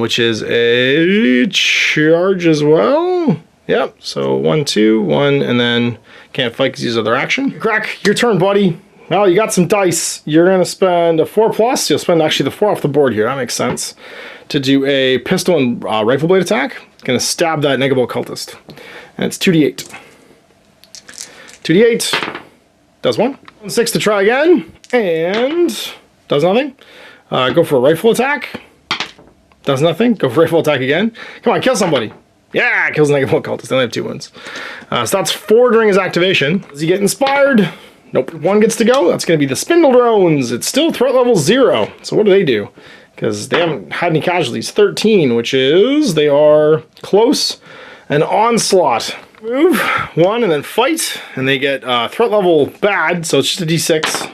Speaker 2: which is a charge as well. Yep, so 1, 2, 1, and then can't fight because he uses other action. Crack, your turn, buddy. Well, you got some dice. You're going to spend a 4+. You'll spend actually the 4 off the board here. That makes sense. To do a pistol and rifle blade attack. It's going to stab that negable cultist. And it's 2d8. 2d8. Does 1. 6 to try again. And does nothing. Go for a rifle attack. Does nothing. Go for a rifle attack again. Come on, kill somebody. Yeah, kills the negable cultist. They only have 2 wounds. So that's 4 during his activation. Does he get inspired? Nope. 1 gets to go. That's going to be the Spindle Drones. It's still threat level 0. So what do? Because they haven't had any casualties. 13, which is they are close and onslaught. Move 1 and then fight. And they get threat level bad. So it's just a d6.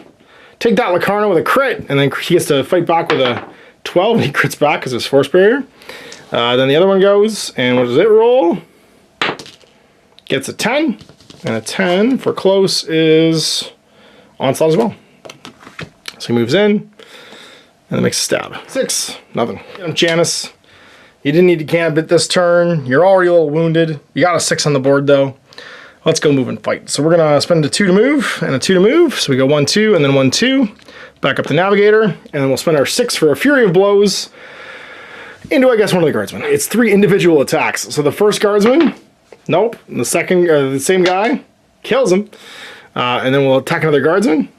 Speaker 2: Take that Locarno with a crit. And then he gets to fight back with a 12. And he crits back because of his force barrier. Then the other one goes. And what does it roll? Gets a 10. And a 10 for close is onslaught as well. So he moves in and then makes a stab. 6, nothing. Get him, Janice. You didn't need to gambit this turn. You're already a little wounded. You got a 6 on the board though. Let's go move and fight. So we're gonna spend a 2 to move and a 2 to move. So we go 1, 2, and then 1, 2. Back up the navigator, and then we'll spend our 6 for a fury of blows into, I guess, one of the guardsmen. It's 3 individual attacks. So the first guardsman, nope. The second, the same guy, kills him. And then we'll attack another guardsman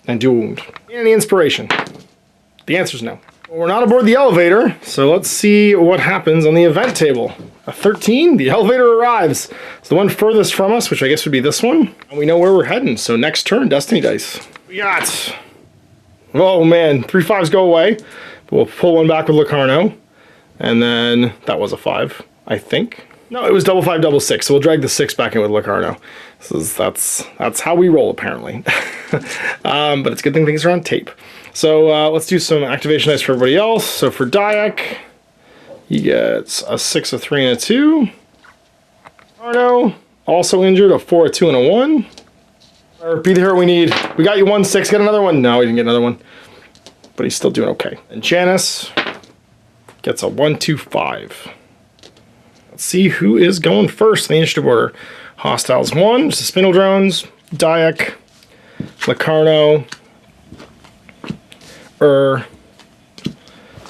Speaker 2: and do a wound. Any inspiration? The answer is no. Well, we're not aboard the elevator, so let's see what happens on the event table. A 13, the elevator arrives. It's the one furthest from us, which I guess would be this one. And we know where we're heading, so next turn, Destiny Dice. We got, oh man, 3 5s go away. But we'll pull one back with Locarno. And then that was a 5, I think. No, it was double 5, double 6, so we'll drag the 6 back in with Locarno. So that's how we roll, apparently. But it's a good thing things are on tape. So let's do some activation dice for everybody else. So for Dayak, he gets a 6, a 3, and a 2. Arno, also injured, a 4, a 2, and a 1. Or be the hero we need. We got you 1, 6, get another one. No, we didn't get another one. But he's still doing okay. And Janice gets a 1, 2, 5. Let's see who is going first in the initiative order. Hostiles 1, which is Spindle Drones, Dayak, Locarno,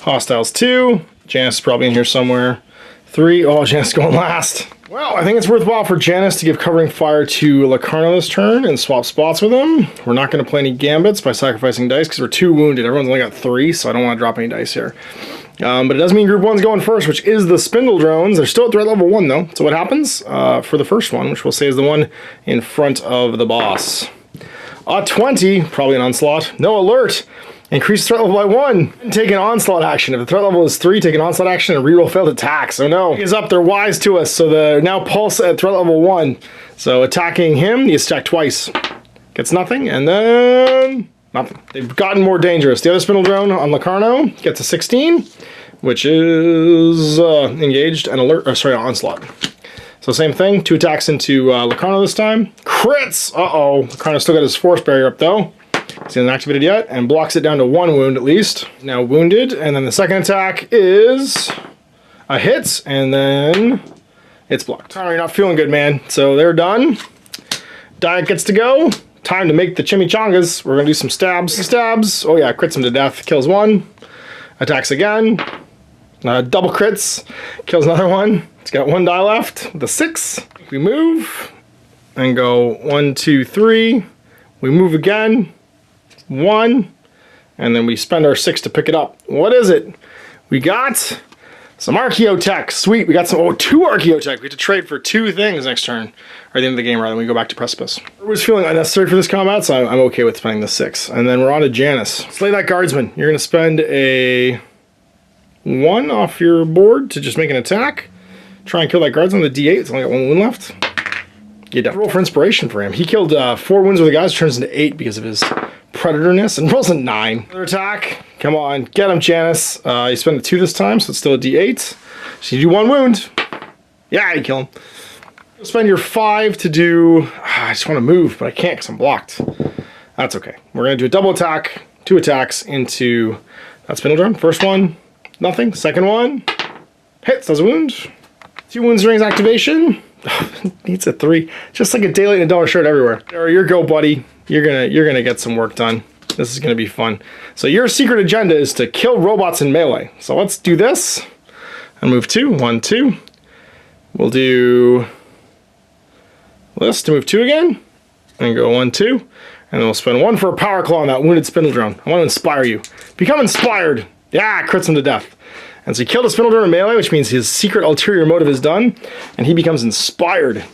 Speaker 2: Hostiles 2, Janice is probably in here somewhere. 3, oh, Janice is going last. Well, I think it's worthwhile for Janice to give covering fire to Locarno this turn and swap spots with him. We're not going to play any gambits by sacrificing dice because we're 2 wounded. Everyone's only got 3, so I don't want to drop any dice here. But it does mean Group 1's going first, which is the Spindle Drones. They're still at threat level 1, though. So what happens for the first one, which we'll say is the one in front of the boss? 20, probably an onslaught. No alert. Increase threat level by 1. And take an onslaught action. If the threat level is 3, take an onslaught action and reroll failed attack. So no, he's up. They're wise to us. So they're now pulse at threat level 1. So attacking him, he attack twice. Gets nothing, and then nothing. They've gotten more dangerous. The other Spindle Drone on Locarno gets a 16, which is engaged and alert. Or sorry, onslaught. So same thing. 2 attacks into Locarno this time. Crits. Uh-oh. Locarno still got his force barrier up though. He hasn't activated yet, and blocks it down to 1 wound at least. Now wounded, and then the second attack is a hit, and then it's blocked. All right, not feeling good, man. So they're done. Dayak gets to go. time to make the chimichangas. We're gonna do some stabs. Stabs. Oh yeah, crits him to death. Kills one. Attacks again. Double crits. Kills another one. It's got 1 die left. The 6. We move and go 1, 2, 3. We move again. 1. And then we spend our 6 to pick it up. What is it? We got some Archaeotech. Sweet. We got some, 2 Archaeotech. We have to trade for 2 things next turn. Or at the end of the game, rather than we go back to Precipice. I was feeling unnecessary for this combat, so I'm okay with spending the 6. And then we're on to Janice. Slay that guardsman. You're going to spend a 1 off your board to just make an attack. Try and kill that guardsman with a D8. It's only got 1 wound left. You definitely roll for inspiration for him. He killed 4 wounds with the guys, turns into 8 because of his predatorness, and rolls a 9. Another attack. Come on, get him, Janice. You spend a 2 this time, so it's still a D8. So you do 1 wound. Yeah, you kill him. You'll spend your 5 to do... I just want to move, but I can't because I'm blocked. That's okay. We're going to do a double attack, 2 attacks into that spindle drum. First one, nothing. Second one, hits, does a wound. 2 wounds during his activation. Needs a 3. Just like a daylight and a dollar shirt everywhere. There, your go, buddy. You're gonna get some work done. This is gonna be fun. So your secret agenda is to kill robots in melee. So let's do this. And move 2. 1, 2. We'll do this to move 2 again. And go 1, 2. And then we'll spend 1 for a power claw on that wounded spindle drone. I want to inspire you. Become inspired. Yeah, crits him to death. And so he killed a spindle drone in melee, which means his secret ulterior motive is done, and he becomes inspired.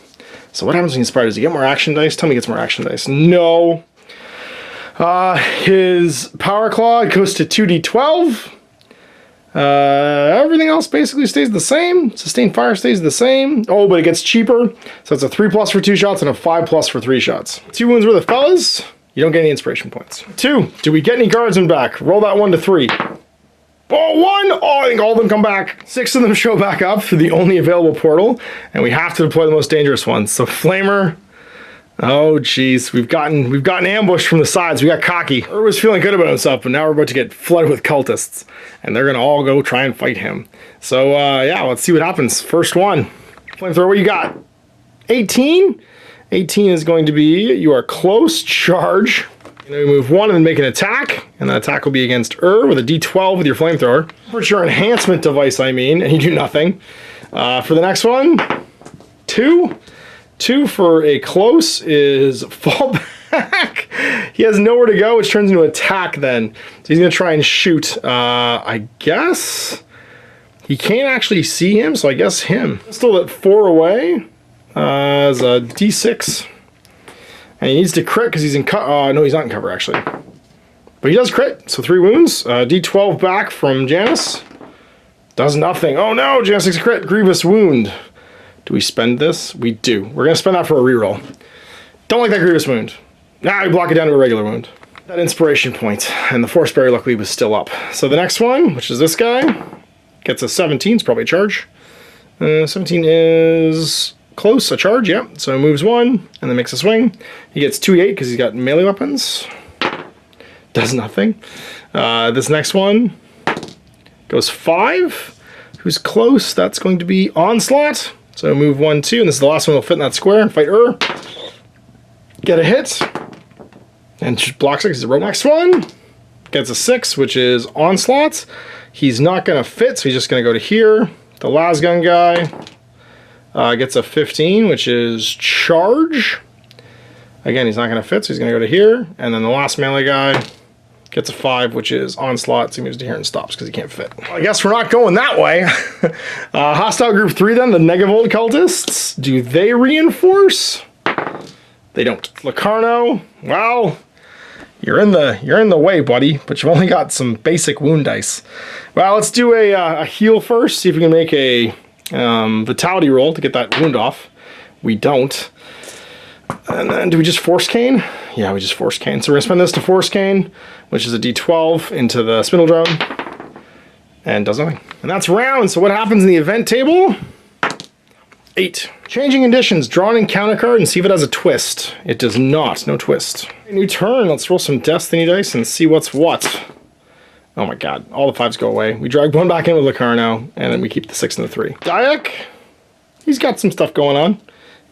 Speaker 2: So what happens when he's inspired? Does he get more action dice? Tell me he gets more action dice. No. His power claw goes to 2d12. Everything else basically stays the same. Sustained fire stays the same. Oh, but it gets cheaper. So it's a 3+ for 2 shots and a 5+ for 3 shots. 2 wounds worth of fellas. You don't get any inspiration points. 2. Do we get any guardsmen back? Roll that 1 to 3. Oh, 1! Oh, I think all of them come back. 6 of them show back up through the only available portal, and we have to deploy the most dangerous ones. So Flamer. Oh, jeez. We've gotten ambushed from the sides. We got cocky. Was feeling good about himself, but now we're about to get flooded with cultists, and they're gonna all go try and fight him. So yeah, let's see what happens. First one. Flamethrower, what you got? 18? 18 is going to be you are close charge. You move 1 and then make an attack, and that attack will be against with a D12 with your flamethrower. For your enhancement device, I mean, and you do nothing. For the next one, 2. 2 for a close is fall back. He has nowhere to go, which turns into attack then. So he's going to try and shoot. I guess he can't actually see him, so I guess him. Still at 4 away as a D6. And he needs to crit because he's in cover. No, he's not in cover, actually. But he does crit, so 3 wounds. D12 back from Janice. Does nothing. Oh no, Janice takes a crit. Grievous wound. Do we spend this? We do. We're going to spend that for a reroll. Don't like that grievous wound. We block it down to a regular wound. That inspiration point. And the force barrier, luckily, was still up. So the next one, which is this guy, gets a 17. It's probably a charge. 17 is... close, a charge, yeah. So he moves 1, and then makes a swing. He gets 2d8 because he's got melee weapons. Does nothing. This next one goes 5. Who's close? That's going to be Onslaught. So move 1, 2, and this is the last one that'll fit in that square and fight Get a hit. And just blocks it because he's a robot. Next one gets a 6, which is Onslaught. He's not going to fit, so he's just going to go to here. The lasgun guy gets a 15, which is Charge. Again, he's not going to fit, so he's going to go to here. And then the last melee guy gets a 5, which is Onslaught, so he moves to here and stops because he can't fit. Well, I guess we're not going that way. Hostile Group 3 then, the Negavolt cultists. Do they reinforce? They don't. Locarno, well, you're in the way, buddy, but you've only got some basic wound dice. Well, let's do a heal first, see if we can make a vitality roll to get that wound off. We don't. And then do we just Force Cane? Yeah, we just Force Cane. So we're going to spend this to Force Cane, which is a D12 into the Spindle Drone. And does nothing. And that's round. So what happens in the event table? 8. Changing conditions. Draw an encounter card and see if it has a twist. It does not. No twist. New turn. Let's roll some Destiny dice and see what's what. Oh my god. All the 5s go away. We drag 1 back in with Locarno, and then we keep the 6 and the 3. Dayak. He's got some stuff going on.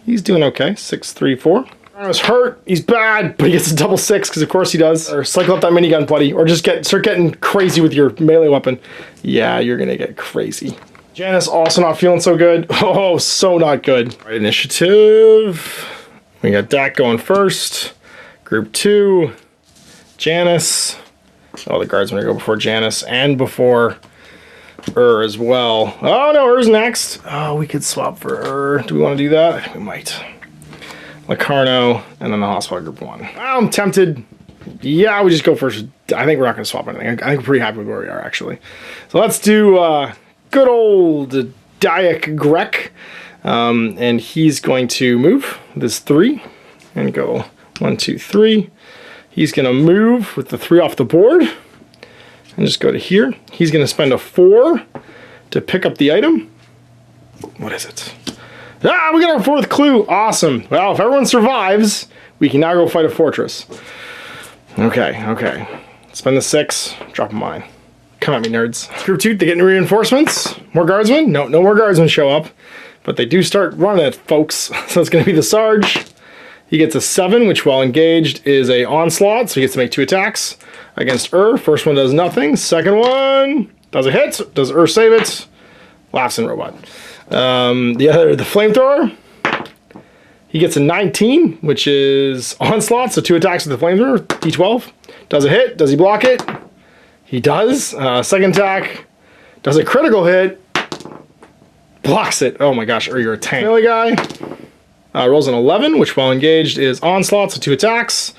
Speaker 2: He's doing okay. 6, 3, 4. Carno's hurt. He's bad, but he gets a double 6 because of course he does. Or cycle up that minigun, buddy. Or just start getting crazy with your melee weapon. Yeah, you're gonna get crazy. Janice also not feeling so good. Oh, so not good. Right, initiative. We got Dak going first. Group 2. Janice. Oh, the guardsmen are going to go before Janice and before as well. Oh no, next. Oh, we could swap for Do we want to do that? I think we might. Locarno and then the hospital group 1. I'm tempted. Yeah, we just go first. I think we're not going to swap anything. I think we're pretty happy with where we are, actually. So let's do good old Dayak Grek. And he's going to move this 3 and go 1, 2, 3. He's going to move with the 3 off the board and just go to here. He's going to spend a 4 to pick up the item. What is it? Ah, we got our 4th clue. Awesome. Well, if everyone survives, we can now go fight a fortress. Okay. Spend the 6, drop a mine. Come at me, nerds. Group 2, they get new reinforcements. More guardsmen? No more guardsmen show up. But they do start running it, folks. So it's going to be the Sarge. He gets a 7, which while engaged is a onslaught, so he gets to make 2 attacks against First one does nothing. Second one does a hit. Does save it? Laughs in robot. The flamethrower. He gets a 19, which is onslaught, so 2 attacks with the flamethrower. D12. Does a hit. Does he block it? He does. Second attack. Does a critical hit. Blocks it. Oh my gosh, you're a tank. Melee guy. Rolls an 11, which while engaged is onslaught, so 2 attacks.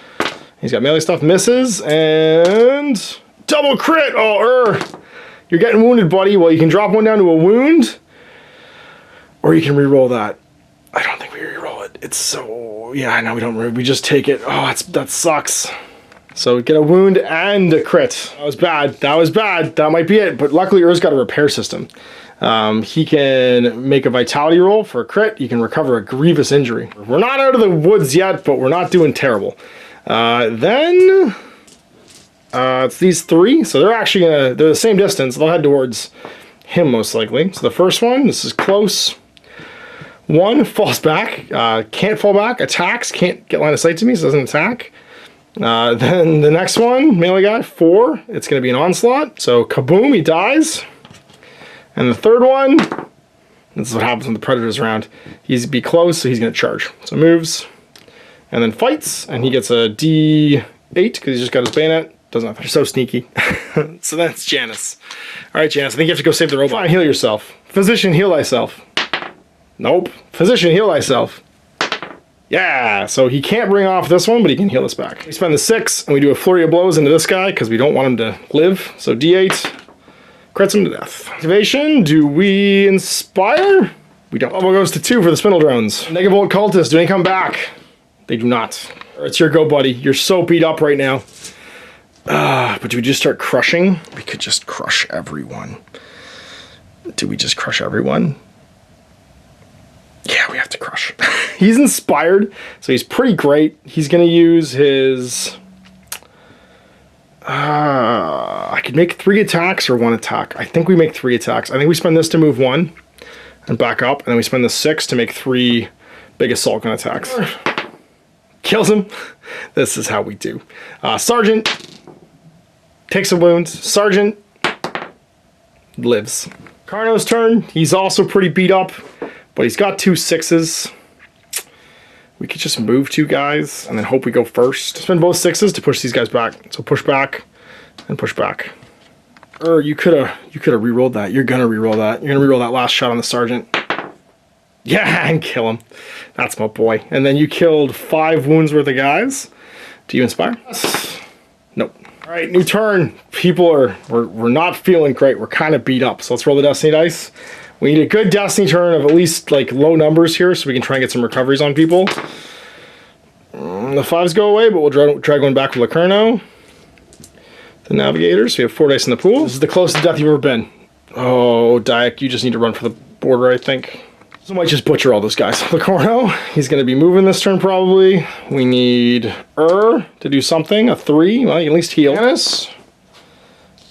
Speaker 2: He's got melee stuff, misses, and double crit. Oh, you're getting wounded, buddy. Well, you can drop 1 down to a wound, or you can re-roll that. I don't think we re-roll it. It's so, yeah, no, we don't. We just take it. Oh, that sucks. So get a wound and a crit. That was bad. That might be it. But luckily, Ur's got a repair system. He can make a vitality roll for a crit. You can recover a grievous injury. We're not out of the woods yet, but we're not doing terrible. Then it's these 3. So they're actually they're the same distance. They'll head towards him most likely. So the first one, this is close. 1 falls back. Can't fall back. Attacks. Can't get line of sight to me, so doesn't attack. Then the next one, melee guy, 4. It's going to be an onslaught. So kaboom, he dies. And the third one, this is what happens when the predator's around. He's be close, so he's going to charge. So moves, and then fights, and he gets a D8 because he's just got his bayonet. Does nothing. You're so sneaky. So that's Janice. All right, Janice, I think you have to go save the robot. Try and heal yourself. Physician, heal thyself. Nope. Physician, heal thyself. Yeah, so he can't bring off this one, but he can heal us back. We spend the 6, and we do a flurry of blows into this guy because we don't want him to live. So D8. Crits him to death. Activation, do we inspire? We don't. Level goes to 2 for the spindle drones. Negavolt cultists, do they come back? They do not. It's your go, buddy. You're so beat up right now. But do we just start crushing? We could just crush everyone. Do we just crush everyone? Yeah, we have to crush. He's inspired, so he's pretty great. He's going to use his... I could make 3 attacks or 1 attack. I think we make 3 attacks. I think we spend this to move 1 and back up, and then we spend the 6 to make 3 big assault gun attacks. Kills him. This is how we do. Sergeant takes a wound. Sergeant lives. Carno's turn. He's also pretty beat up, but he's got 2 6s. We could just move 2 guys and then hope we go first. Spend both 6s to push these guys back. So push back and push back. Or you could have re-rolled that. You're gonna re-roll that. You're gonna re-roll that last shot on the sergeant. Yeah, and kill him. That's my boy. And then you killed 5 wounds worth of guys. Do you inspire? Nope. All right, new turn. People we're not feeling great. We're kind of beat up. So let's roll the Destiny dice. We need a good Destiny turn of at least like low numbers here so we can try and get some recoveries on people. The 5s go away, but we'll try going back with Locarno. The Navigators. We have 4 dice in the pool. This is the closest death you've ever been. Oh, Dayak, you just need to run for the border, I think. So I might just butcher all those guys. Locarno, he's going to be moving this turn probably. We need to do something. A 3. Well, you can at least heal. Janice.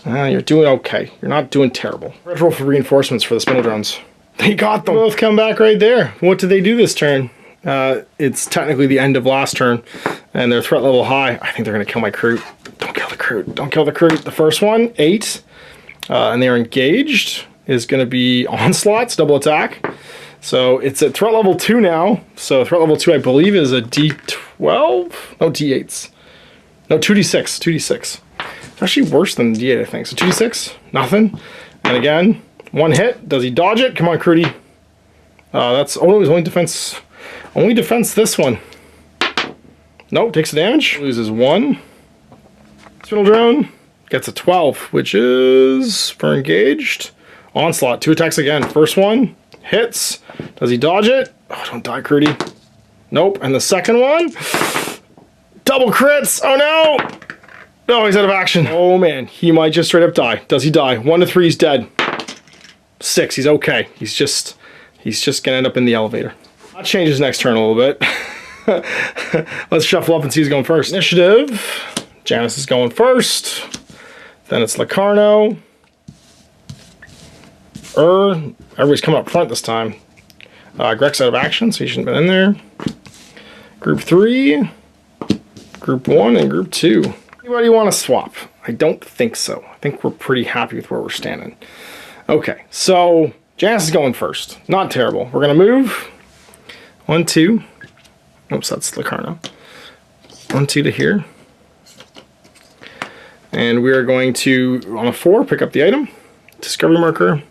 Speaker 2: You're doing okay. You're not doing terrible. Let's roll for reinforcements for the spindle drones. They got them. Both come back right there. What did they do this turn? It's technically the end of last turn, and they're threat level high. I think they're going to kill my crew. Don't kill the crew. Don't kill the crew. The first one, 8, and they're engaged, is going to be onslaughts, double attack. So it's at threat level 2 now. So threat level 2, I believe, is a D12? No, D8s. No, 2D6. 2D6. It's actually worse than D8, I think. So 2D6, nothing. And again, 1 hit. Does he dodge it? Come on, Crudy. That's only defense. Only defense this one. Nope, takes the damage. Loses 1. Spindle drone gets a 12, which is for engaged. Onslaught, 2 attacks again. First one hits. Does he dodge it? Oh, don't die, Crudy. Nope. And the second one, double crits. Oh no! No, he's out of action. Oh man, he might just straight up die. Does he die? 1 to 3, he's dead. 6, he's okay. He's just gonna end up in the elevator. I'll change his next turn a little bit. Let's shuffle up and see who's going first. Initiative. Janice is going first. Then it's Locarno. Everybody's coming up front this time. Greg's out of action, so he shouldn't have been in there. Group 3, Group 1, and Group 2. Anybody want to swap? I don't think so. I think we're pretty happy with where we're standing. Okay, so Janice is going first. Not terrible. We're going to move. 1, 2. Oops, that's Locarno. 1, 2 to here. And we are going to, on a 4, pick up the item. Discovery marker.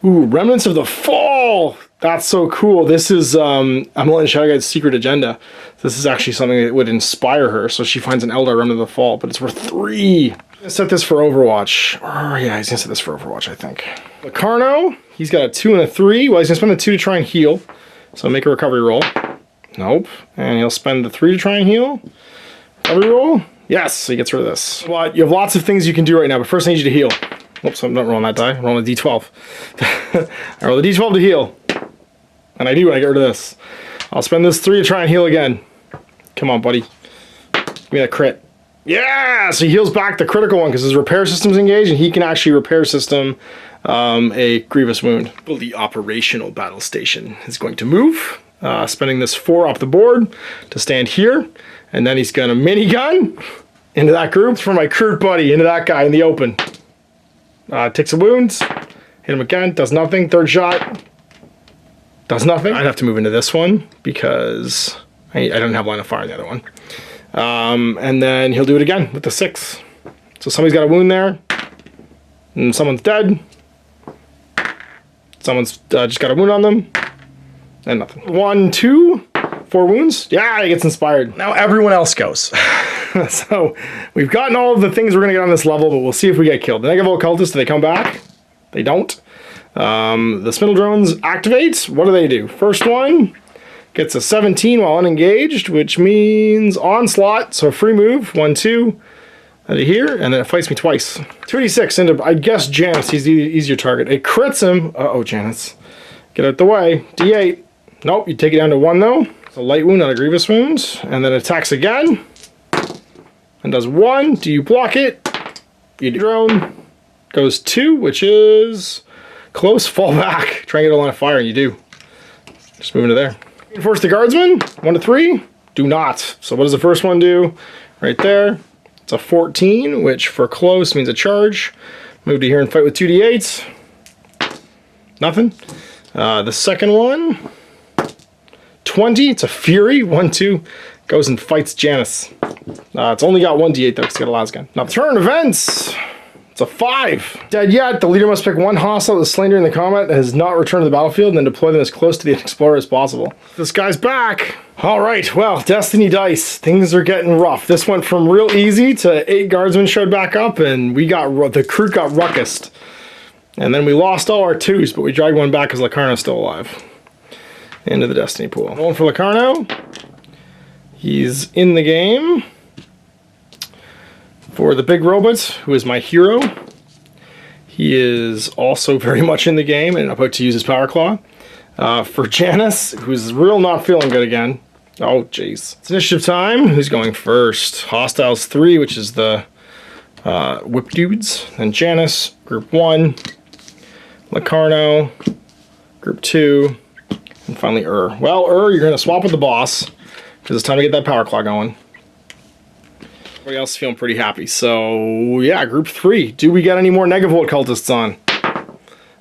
Speaker 2: Ooh, Remnants of the Fall! That's so cool. This is, I'm letting Shadow Guide's secret agenda. This is actually something that would inspire her, so she finds an Eldar Remnant of the Fall, but it's worth 3. I'm gonna set this for Overwatch. Oh, yeah, he's gonna set this for Overwatch, I think. Locarno, he's got a 2 and a 3. Well, he's gonna spend the 2 to try and heal. So make a recovery roll. Nope. And he'll spend the 3 to try and heal. Recovery roll. Yes, so he gets rid of this. But you have lots of things you can do right now, but first I need you to heal. Oops, I'm not rolling that die. I'm rolling a D12. I roll a D12 to heal. And I do when I get rid of this. I'll spend this 3 to try and heal again. Come on, buddy. Give me that crit. Yeah! So he heals back the critical one because his repair system's engaged, and he can actually repair system a grievous wound. The operational battle station is going to move. Spending this 4 off the board to stand here. And then he's going to minigun into that group. For my crude buddy, into that guy in the open. Takes a wound. Hit him again. Does nothing. Third shot. Does nothing. I'd have to move into this one because I don't have line of fire in the other one. And then he'll do it again with the 6. So somebody's got a wound there. And someone's dead. Someone's just got a wound on them. And nothing. 1, 2, 4 wounds. Yeah, he gets inspired. Now everyone else goes. So we've gotten all of the things we're going to get on this level, but we'll see if we get killed. The negative occultists, do they come back? They don't. The spindle drones activate. What do they do? First one gets a 17 while unengaged, which means onslaught. So free move. 1, 2. Out of here, and then it fights me twice. 2d6 into, I guess, Janice. He's the easier target. It crits him. Uh-oh, Janice. Get out the way. D8. Nope, you take it down to 1, though. It's a light wound, not a grievous wound. And then attacks again. And does 1. Do you block it? You do. Drone. Goes 2, which is close. Fall back. Try and get a line of fire, and you do. Just move into there. Reinforce the guardsman. 1 to 3. Do not. So what does the first one do? Right there. It's a 14, which for close means a charge. Move to here and fight with 2d8s. Nothing. The second one, 20. It's a fury. 1, 2. Goes and fights Janice. It's only got 1 d8 though, because it's got a las gun. Now turn events. It's a 5. Dead yet. The leader must pick 1 hostile that was slain during the combat that has not returned to the battlefield and then deploy them as close to the explorer as possible. This guy's back. All right, well, Destiny Dice. Things are getting rough. This went from real easy to 8 guardsmen showed back up, and the crew got ruckused. And then we lost all our 2s, but we dragged one back because Locarno's still alive. Into the Destiny pool. Rolling for Locarno. He's in the game. For the big robot, who is my hero. He is also very much in the game and about to use his power claw. For Janice, who's real not feeling good again. Oh, jeez. It's initiative time. Who's going first? Hostiles 3, which is the whip dudes. Then Janice, group 1. Locarno, group 2. And finally, Well, you're going to swap with the boss, because it's time to get that power claw going. Everybody else is feeling pretty happy. So, yeah, group 3. Do we get any more Negavolt cultists on?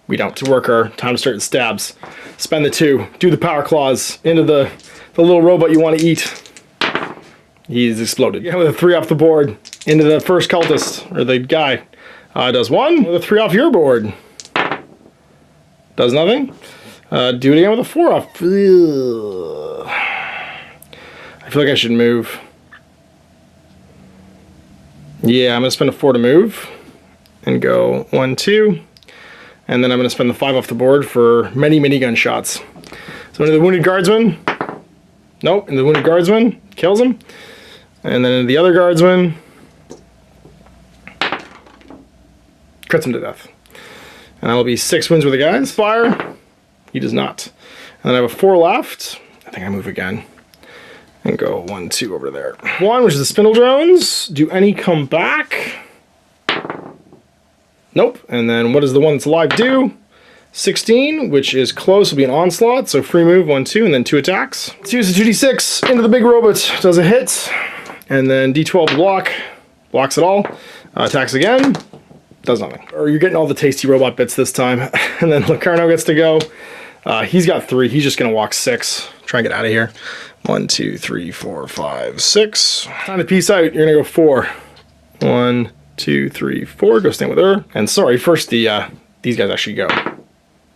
Speaker 2: We don't. To work, time to start the stabs. Spend the 2. Do the power claws into the little robot you want to eat. He's exploded. Yeah, with a 3 off the board into the first cultist, or the guy. Does 1 with a 3 off your board. Does nothing. Do it again with a 4 off. Ugh. I feel like I should move. Yeah, I'm going to spend a 4 to move. And go 1, 2. And then I'm going to spend the 5 off the board for many minigun shots. So into the Wounded Guardsman. Nope, into the Wounded Guardsman. Kills him. And then into the other Guardsman. Crits him to death. And that'll be 6 wounds with the guys. Fire. He does not. And then I have a 4 left. I think I move again. And go 1, 2 over there. 1, which is the Spindle Drones. Do any come back? Nope. And then what does the one that's alive do? 16, which is close, will be an onslaught. So free move, 1, 2, and then 2 attacks. Let's use the 2d6 into the big robot. Does a hit. And then d12 block. Blocks it all. Attacks again. Does nothing. Or you're getting all the tasty robot bits this time. And then Locarno gets to go. He's got 3. He's just going to walk 6. Try and get out of here. 1, 2, 3, 4, 5, 6. Time to peace out. You're going to go 4. 1, 2, 3, 4. Go stand with her. And sorry, first these guys actually go.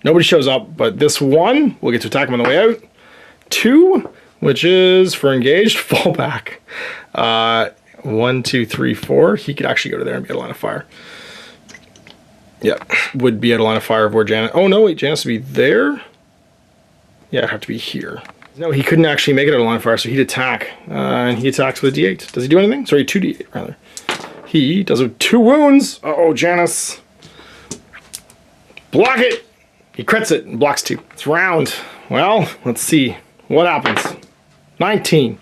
Speaker 2: Nobody shows up, but this 1, we'll get to attack him on the way out. 2, which is for engaged, fall back. 1, 2, 3, 4. He could actually go to there and get a line of fire. Yep, would be at a line of fire where Janice. Oh no, wait, Janice would be there. Yeah, it'd have to be here. No, he couldn't actually make it at a line of fire, so he'd attack. And he attacks with a d8. Does he do anything? Sorry, 2d8 rather. He does it with 2 wounds. Uh-oh, Janice. Block it. He crits it and blocks 2. It's round. Well, let's see what happens. 19.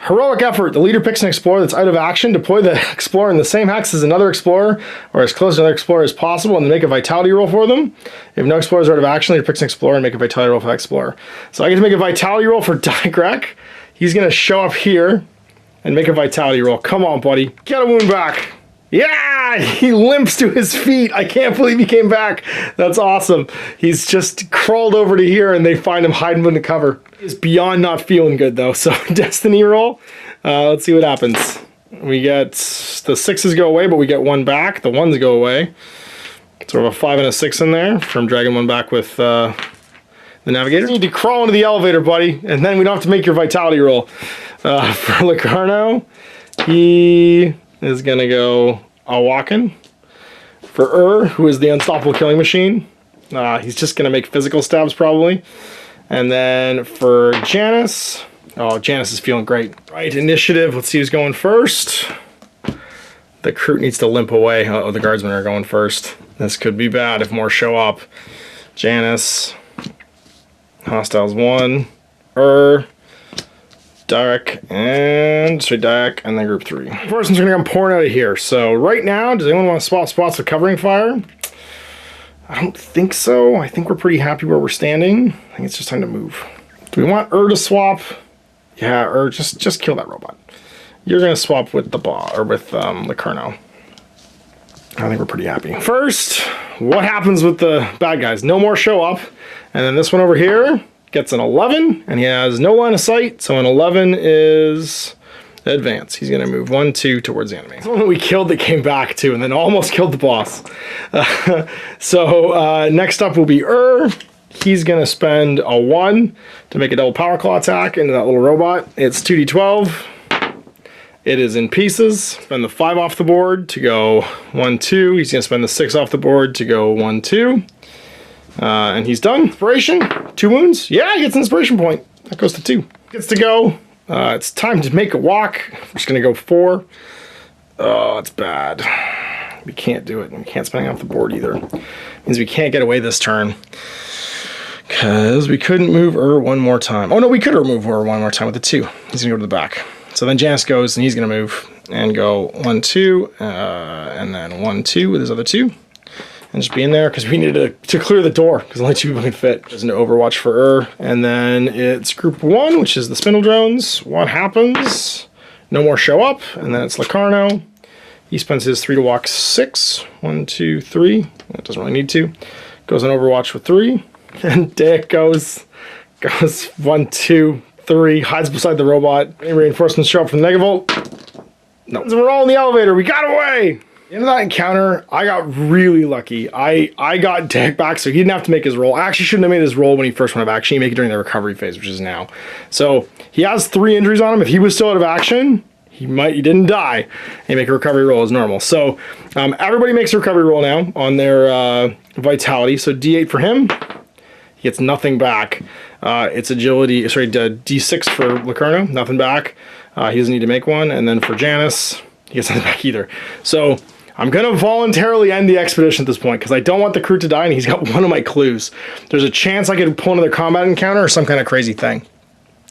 Speaker 2: Heroic effort. The leader picks an explorer that's out of action. Deploy the explorer in the same hex as another explorer, or as close to another explorer as possible, and then make a vitality roll for them. If no explorers are out of action, the leader picks an explorer and make a vitality roll for that explorer. So I get to make a vitality roll for Digrek. He's going to show up here and make a vitality roll. Come on, buddy. Get a wound back. Yeah! He limps to his feet. I can't believe he came back. That's awesome. He's just crawled over to here and they find him hiding in the cover. He's beyond not feeling good though. So destiny roll. Let's see what happens. We get the 6s go away, but we get 1 back. The 1s go away. Sort of a 5 and a 6 in there from dragging 1 back with the navigator. You need to crawl into the elevator, buddy, and then we don't have to make your vitality roll. For Locarno, he is gonna go a walking. For who is the unstoppable killing machine, he's just gonna make physical stabs probably. And then for Janice, oh, Janice is feeling great. Right, initiative, let's see who's going first. The crew needs to limp away. Uh-oh, the guardsmen are going first. This could be bad if more show up. Janice, hostiles 1, Derek, and Derek, and then group 3. First one's gonna come pouring out of here. So right now, does anyone want to swap spots with covering fire? I don't think so. I think we're pretty happy where we're standing. I think it's just time to move. Do we want to swap? Yeah, just kill that robot. You're gonna swap with the with Locarno. I think we're pretty happy. First, what happens with the bad guys? No more show up, and then this one over here gets an 11, and he has no line of sight, so an 11 is advance. He's going to move 1, 2 towards the enemy. Someone that we killed that came back too, and then almost killed the boss. Next up will be He's going to spend a 1 to make a double power claw attack into that little robot. It's 2d12. It is in pieces. Spend the 5 off the board to go 1, 2. He's going to spend the 6 off the board to go 1, 2. And he's done. Inspiration, 2 wounds. Yeah, he gets an inspiration point. That goes to 2. Gets to go. It's time to make a walk. We're just gonna go 4. Oh, it's bad. We can't do it. We can't spend off the board either. Means we can't get away this turn. Because we couldn't move one more time. Oh no, we could remove one more time with the 2. He's gonna go to the back. So then Janice goes and he's gonna move and go 1, 2, and then 1, 2 with his other 2. And and just be in there because we needed to clear the door because only 2 people can fit. There's an Overwatch for her. And then it's group 1, which is the spindle drones. What happens? No more show up. And then it's Locarno. He spends his 3 to walk 6. 1, 2, 3. That doesn't really need to. Goes on Overwatch with 3. And Dick goes 1, 2, 3. Hides beside the robot. Any reinforcements show up from the Negavolt? No. So we're all in the elevator. We got away. At the end of that encounter, I got really lucky. I got Dick back, so he didn't have to make his roll. I actually shouldn't have made his roll when he first went out of action. He made it during the recovery phase, which is now. So he has 3 injuries on him. If he was still out of action, he didn't die. And make a recovery roll as normal. So everybody makes a recovery roll now on their vitality. So D8 for him. He gets nothing back. It's agility, sorry, D6 for Locarno, nothing back. He doesn't need to make one. And then for Janice, he gets nothing back either. So I'm going to voluntarily end the expedition at this point because I don't want the crew to die, and he's got one of my clues. There's a chance I could pull another combat encounter or some kind of crazy thing.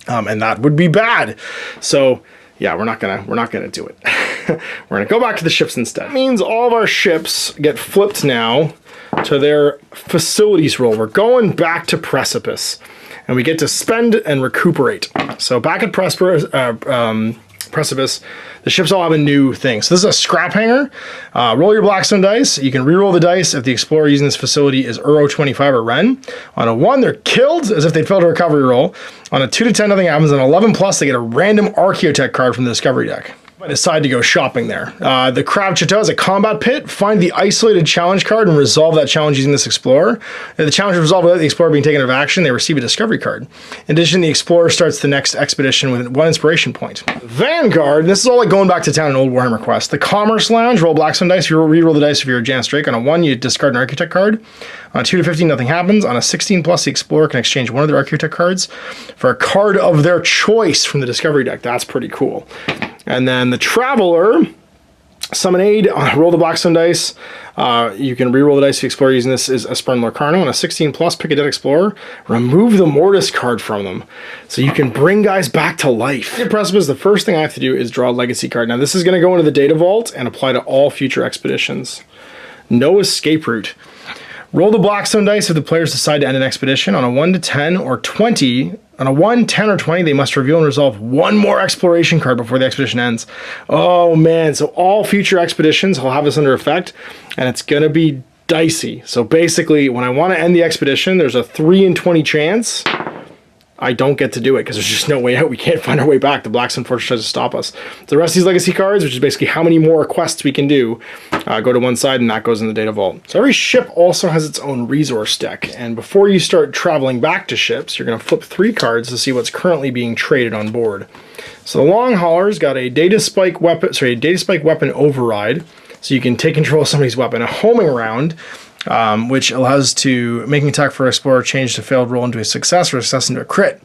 Speaker 2: And that would be bad. So yeah, we're not gonna do it. We're gonna go back to the ships instead. That means all of our ships get flipped now to their facilities roll. We're going back to Precipice, and we get to spend and recuperate. So back at Precipice, the ships all have a new thing. So this is a scrap hanger. Roll your Blackstone dice. You can re-roll the dice if the explorer using this facility is Uro 25 or Ren. On a 1, they're killed as if they failed a recovery roll. On a 2 to 10, nothing happens. On 11 plus, they get a random Archaeotech card from the discovery deck. I decide to go shopping there. The Crab Chateau is a combat pit. Find the isolated challenge card and resolve that challenge using this explorer. If the challenge is resolved without the explorer being taken out of action, they receive a discovery card. In addition, the explorer starts the next expedition with 1 inspiration point. Vanguard, this is all like going back to town in old Warhammer Quest. The Commerce Lounge, roll Blackstone dice. You re-roll the dice if you're a Janice Drake. On a 1, you discard an Archaeotech card. On a 2 to 15, nothing happens. On a 16 plus, the explorer can exchange one of their Archaeotech cards for a card of their choice from the discovery deck. That's pretty cool. And then the Traveler, summon aid, roll the Blackstone dice. You can re-roll the dice if the explorer using this is Esper and Locarno. On a 16 plus, pick a dead explorer, remove the Mortis card from them. So you can bring guys back to life. In Precipice, the first thing I have to do is draw a legacy card. Now this is going to go into the data vault and apply to all future expeditions. No escape route. Roll the Blackstone dice if the players decide to end an expedition. On a 1 to 10 or 20, on a 1, 10, or 20, they must reveal and resolve 1 more exploration card before the expedition ends. Oh man, so all future expeditions will have this under effect, and it's going to be dicey. So basically, when I want to end the expedition, there's a 3 in 20 chance I don't get to do it because there's just no way out. We can't find our way back. The Blackstone Fortress tries to stop us. The rest of these legacy cards, which is basically how many more quests we can do, go to one side, and that goes in the data vault. So every ship also has its own resource deck, and before you start traveling back to ships, you're going to flip 3 cards to see what's currently being traded on board. So the Long Hauler's got a data spike weapon override, so you can take control of somebody's weapon. A homing round, which allows to make an attack for Explorer change to failed roll into a success or success into a crit.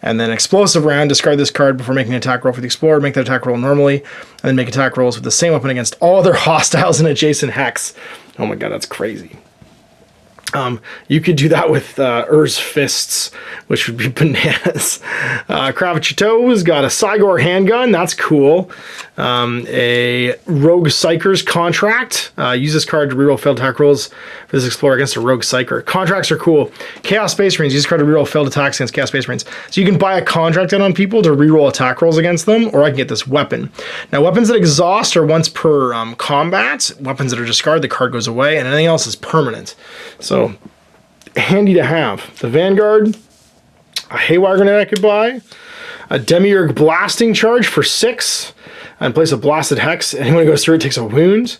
Speaker 2: And then Explosive Round, discard this card before making an attack roll for the Explorer, make that attack roll normally, and then make attack rolls with the same weapon against all other hostiles in adjacent hex. Oh my god, that's crazy. You could do that with Ur's Fists, which would be bananas. Crab Chateau's got a Cygor handgun. That's cool. A Rogue Psyker's Contract. Use this card to reroll failed attack rolls for this Explorer against a Rogue Psyker. Contracts are cool. Chaos Space Marines. Use this card to reroll failed attacks against Chaos Space Marines. So you can buy a contract out on people to reroll attack rolls against them, or I can get this weapon. Now, weapons that exhaust are once per combat. Weapons that are discarded, the card goes away, and anything else is permanent. So handy to have. The Vanguard, a Haywire Grenade I could buy, a Demiurge Blasting Charge for 6, and place a Blasted Hex. Anyone who goes through it takes a wound.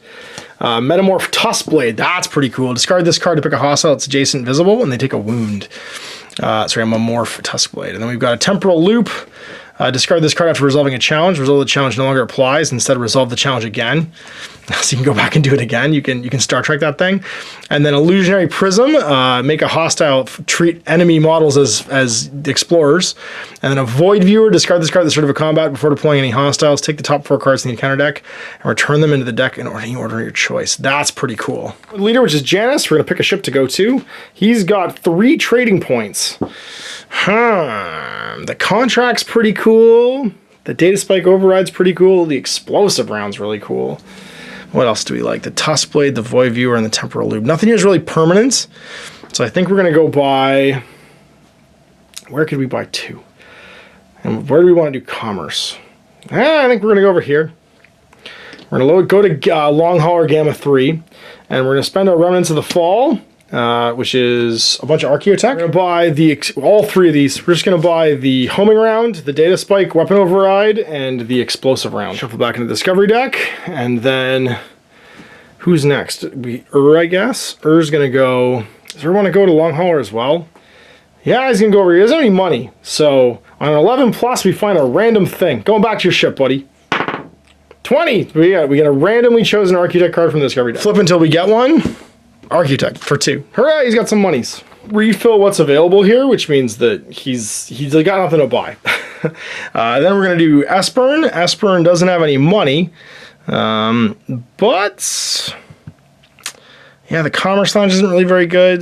Speaker 2: Metamorph Tuskblade, that's pretty cool. Discard this card to pick a hostile that's adjacent visible, and they take a wound. Sorry, I'm a Morph Tuskblade. And then we've got a Temporal Loop. Discard this card after resolving a challenge. Resolve the challenge no longer applies. Instead, resolve the challenge again. So you can go back and do it again. You can Star Trek that thing. And then Illusionary Prism. Make a hostile treat enemy models as explorers. And then a Void Viewer. Discard this card at the start of a combat before deploying any hostiles. Take the top 4 cards in the encounter deck and return them into the deck in any order of your choice. That's pretty cool. The leader, which is Janice, we're going to pick a ship to go to. He's got 3 trading points. The contract's pretty cool. The data spike override's pretty cool. The explosive round's really cool. What else do we like? The Tusk Blade, the Void Viewer, and the Temporal Loop. Nothing here is really permanent. So I think we're going to go buy... Where could we buy 2? And where do we want to do commerce? I think we're going to go over here. We're going to go to Long Hauler Gamma 3. And we're going to spend our Remnants of the Fall, which is a bunch of Archaeotech. We're going to buy all 3 of these. We're just going to buy the Homing Round, the Data Spike Weapon Override, and the Explosive Round. Shuffle back into the Discovery deck. And then... Who's next? I guess? Ur's going to go... Does Ur want to go to Long Hauler as well? Yeah, he's going to go over here. He doesn't have any money. So, on an 11 plus, we find a random thing. Going back to your ship, buddy. 20! We get a randomly chosen Architect card from the Discovery deck. Flip until we get one. Architect for 2. Hooray, he's got some monies. Refill what's available here, which means that he's got nothing to buy. Then we're going to do Espern. Espern doesn't have any money. But... Yeah, the Commerce Lounge isn't really very good.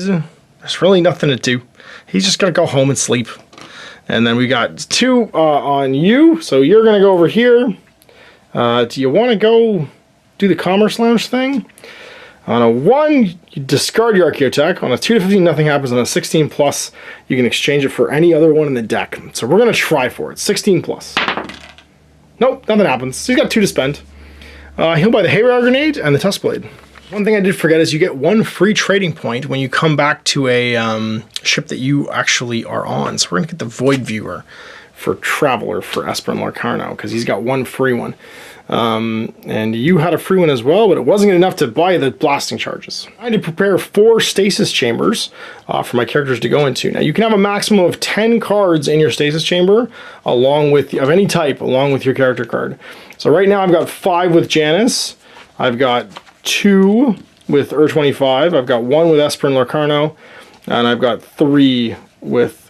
Speaker 2: There's really nothing to do. He's just going to go home and sleep. And then we got 2 on you. So you're going to go over here. Do you want to go do the Commerce Lounge thing? On a 1, you discard your Archaeotech. On a 2 to 15, nothing happens. On a 16 plus, you can exchange it for any other one in the deck. So we're going to try for it. 16 plus. Nope, nothing happens. So he's got 2 to spend. He'll buy the Haywire Grenade and the Tusk Blade. One thing I did forget is you get 1 free trading point when you come back to a ship that you actually are on. So we're going to get the Void Viewer for Traveler for Esper and Larcarno, because he's got 1 free one. And you had a free one as well, but it wasn't enough to buy the blasting charges. I had to prepare 4 stasis chambers for my characters to go into. Now you can have a maximum of 10 cards in your stasis chamber along with of any type along with your character card. So right now I've got 5 with Janice. I've got 2 with Ur-25. I've got 1 with Esper and Larcarno, and I've got 3 with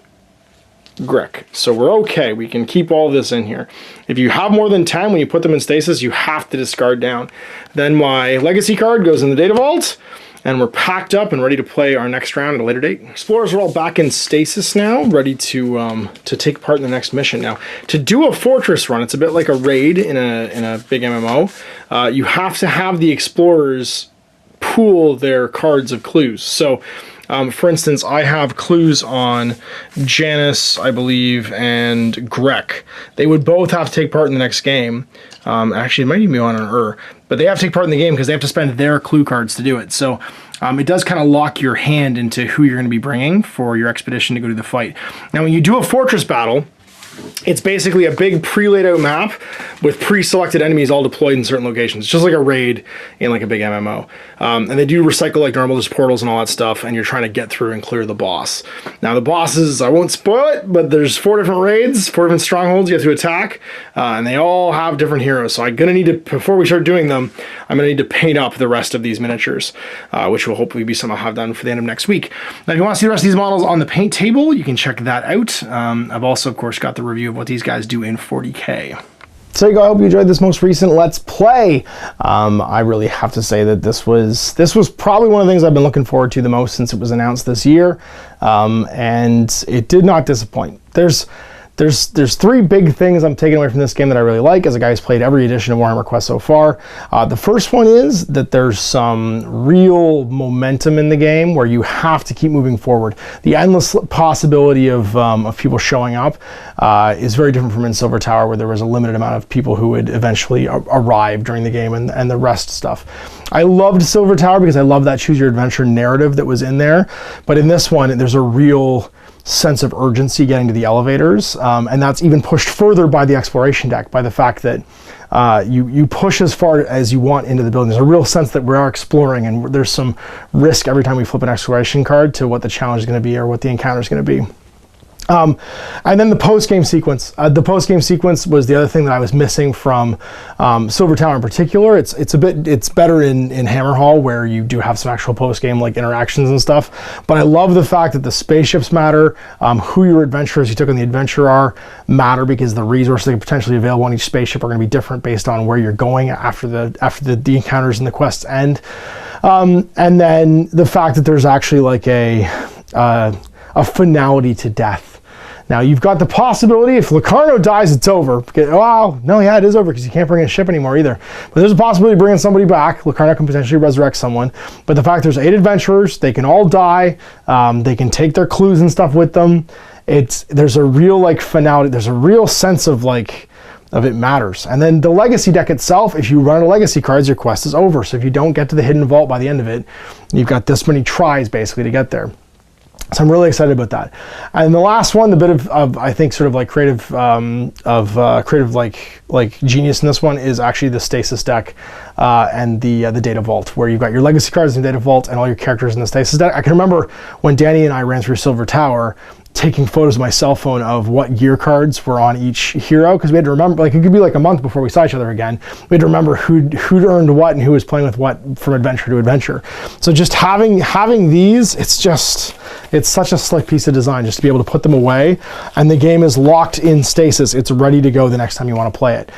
Speaker 2: Grek. So we're okay. We can keep all this in here. If you have more than 10, when you put them in stasis, you have to discard down. Then my legacy card goes in the data vault, and we're packed up and ready to play our next round at a later date. Explorers are all back in stasis now, ready to take part in the next mission. Now, to do a fortress run, it's a bit like a raid in a big MMO. You have to have the explorers pool their cards of clues. So, for instance, I have clues on Janice, I believe, and Grek. They would both have to take part in the next game. Actually, it might even be on an Ur. But they have to take part in the game because they have to spend their clue cards to do it. So it does kind of lock your hand into who you're going to be bringing for your expedition to go to the fight. Now, when you do a fortress battle, it's basically a big pre-laid out map with pre-selected enemies all deployed in certain locations. It's just like a raid in like a big MMO. And they do recycle like normal, just portals and all that stuff, and you're trying to get through and clear the boss. Now the bosses, I won't spoil it, but there's 4 different raids, 4 different strongholds you have to attack, and they all have different heroes. So I'm gonna need to, before we start doing them, I'm gonna need to paint up the rest of these miniatures, which will hopefully be something I'll have done for the end of next week. Now if you want to see the rest of these models on the paint table, you can check that out. I've also, of course, got the review of what these guys do in 40K.
Speaker 1: So you go, I hope you enjoyed this most recent Let's Play. I really have to say that this was probably one of the things I've been looking forward to the most since it was announced this year, and it did not disappoint. There's 3 big things I'm taking away from this game that I really like as a guy who's played every edition of Warhammer Quest so far. The first one is that there's some real momentum in the game where you have to keep moving forward. The endless possibility of people showing up is very different from in Silver Tower, where there was a limited amount of people who would eventually arrive during the game and the rest stuff. I loved Silver Tower because I love that choose your adventure narrative that was in there, but in this one there's a real sense of urgency getting to the elevators, and that's even pushed further by the exploration deck, by the fact that you push as far as you want into the building. There's a real sense that we are exploring, and there's some risk every time we flip an exploration card to what the challenge is going to be or what the encounter is going to be. And then the post-game sequence. The post-game sequence was the other thing that I was missing from Silver Tower in particular. It's better in Hammerhall, where you do have some actual post-game like interactions and stuff. But I love the fact that the spaceships matter, who your adventurers you took on the adventure are matter, because the resources that are potentially available on each spaceship are going to be different based on where you're going after the encounters and the quests end. And then the fact that there's actually like a finality to death. Now you've got the possibility if Locarno dies, it's over. Wow, no, yeah, it is over because you can't bring in a ship anymore either. But there's a possibility of bringing somebody back. Locarno can potentially resurrect someone. But the fact there's 8 adventurers, they can all die. They can take their clues and stuff with them. There's a real like finality. There's a real sense of like of it matters. And then the legacy deck itself, if you run out of legacy cards, your quest is over. So if you don't get to the hidden vault by the end of it, you've got this many tries basically to get there. So I'm really excited about that. And the last one, the bit of I think sort of like creative like genius in this one is actually the stasis deck and the data vault, where you've got your legacy cards in the data vault and all your characters in the stasis deck. I can remember when Danny and I ran through Silver Tower, taking photos of my cell phone of what gear cards were on each hero, because we had to remember, like it could be like a month before we saw each other again. We had to remember who'd earned what and who was playing with what from adventure to adventure. So just having these, it's such a slick piece of design just to be able to put them away, and the game is locked in stasis. It's ready to go the next time you want to play it.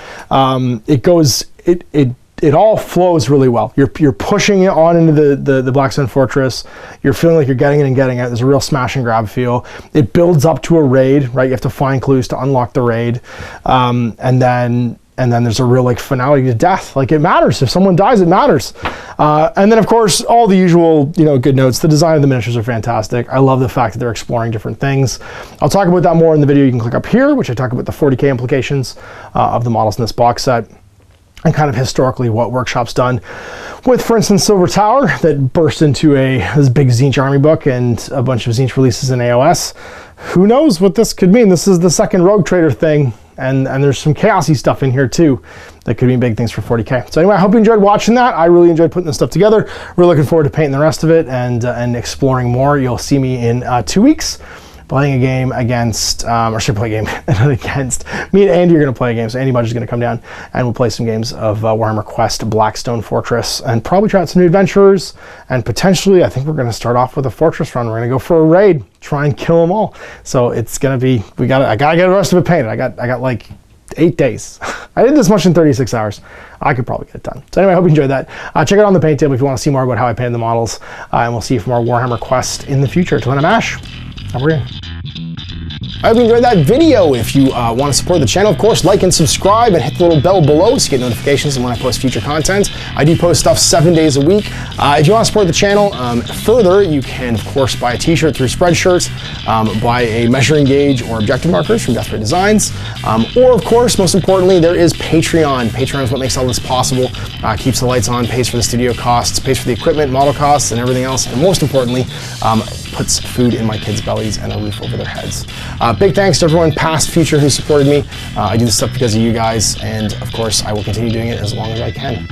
Speaker 1: It all flows really well. You're pushing it on into the Blackstone Fortress. You're feeling like you're getting in and getting out. There's a real smash and grab feel. It builds up to a raid, right? You have to find clues to unlock the raid, and then there's a real like finality to death. Like it matters. If someone dies, it matters. And then of course all the usual good notes. The design of the miniatures are fantastic. I love the fact that they're exploring different things. I'll talk about that more in the video you can click up here, which I talk about the 40K implications of the models in this box set, and kind of historically what Workshop's done with, for instance, Silver Tower that burst into this big Tzeentch army book and a bunch of Tzeentch releases in AOS. Who knows what this could mean? This is the second Rogue Trader thing, and there's some chaosy stuff in here too that could mean big things for 40K. So anyway, I hope you enjoyed watching that. I really enjoyed putting this stuff together. We're looking forward to painting the rest of it and exploring more. You'll see me in 2 weeks playing a game against, against me and Andy are going to play a game. So Andy Mudge is going to come down and we'll play some games of Warhammer Quest, Blackstone Fortress, and probably try out some new adventurers. And potentially, I think we're going to start off with a fortress run. We're going to go for a raid, try and kill them all. So it's going to be, I got to get the rest of it painted. I got like 8 days. I did this much in 36 hours. I could probably get it done. So anyway, I hope you enjoyed that. Check it out on the paint table if you want to see more about how I painted the models. And we'll see you for more Warhammer Quest in the future. Till then, I'm Ash. Over here. I hope you enjoyed that video. If you want to support the channel, of course, like and subscribe and hit the little bell below so you get notifications when I post future content. I do post stuff 7 days a week. If you want to support the channel further, you can, of course, buy a t-shirt through Spreadshirt, buy a measuring gauge or objective markers from Desperate Designs, or, of course, most importantly, there is Patreon. Patreon is what makes all this possible, keeps the lights on, pays for the studio costs, pays for the equipment, model costs, and everything else, and most importantly, puts food in my kids' bellies and a roof over their heads. Big thanks to everyone past, future, who supported me. I do this stuff because of you guys, and of course I will continue doing it as long as I can.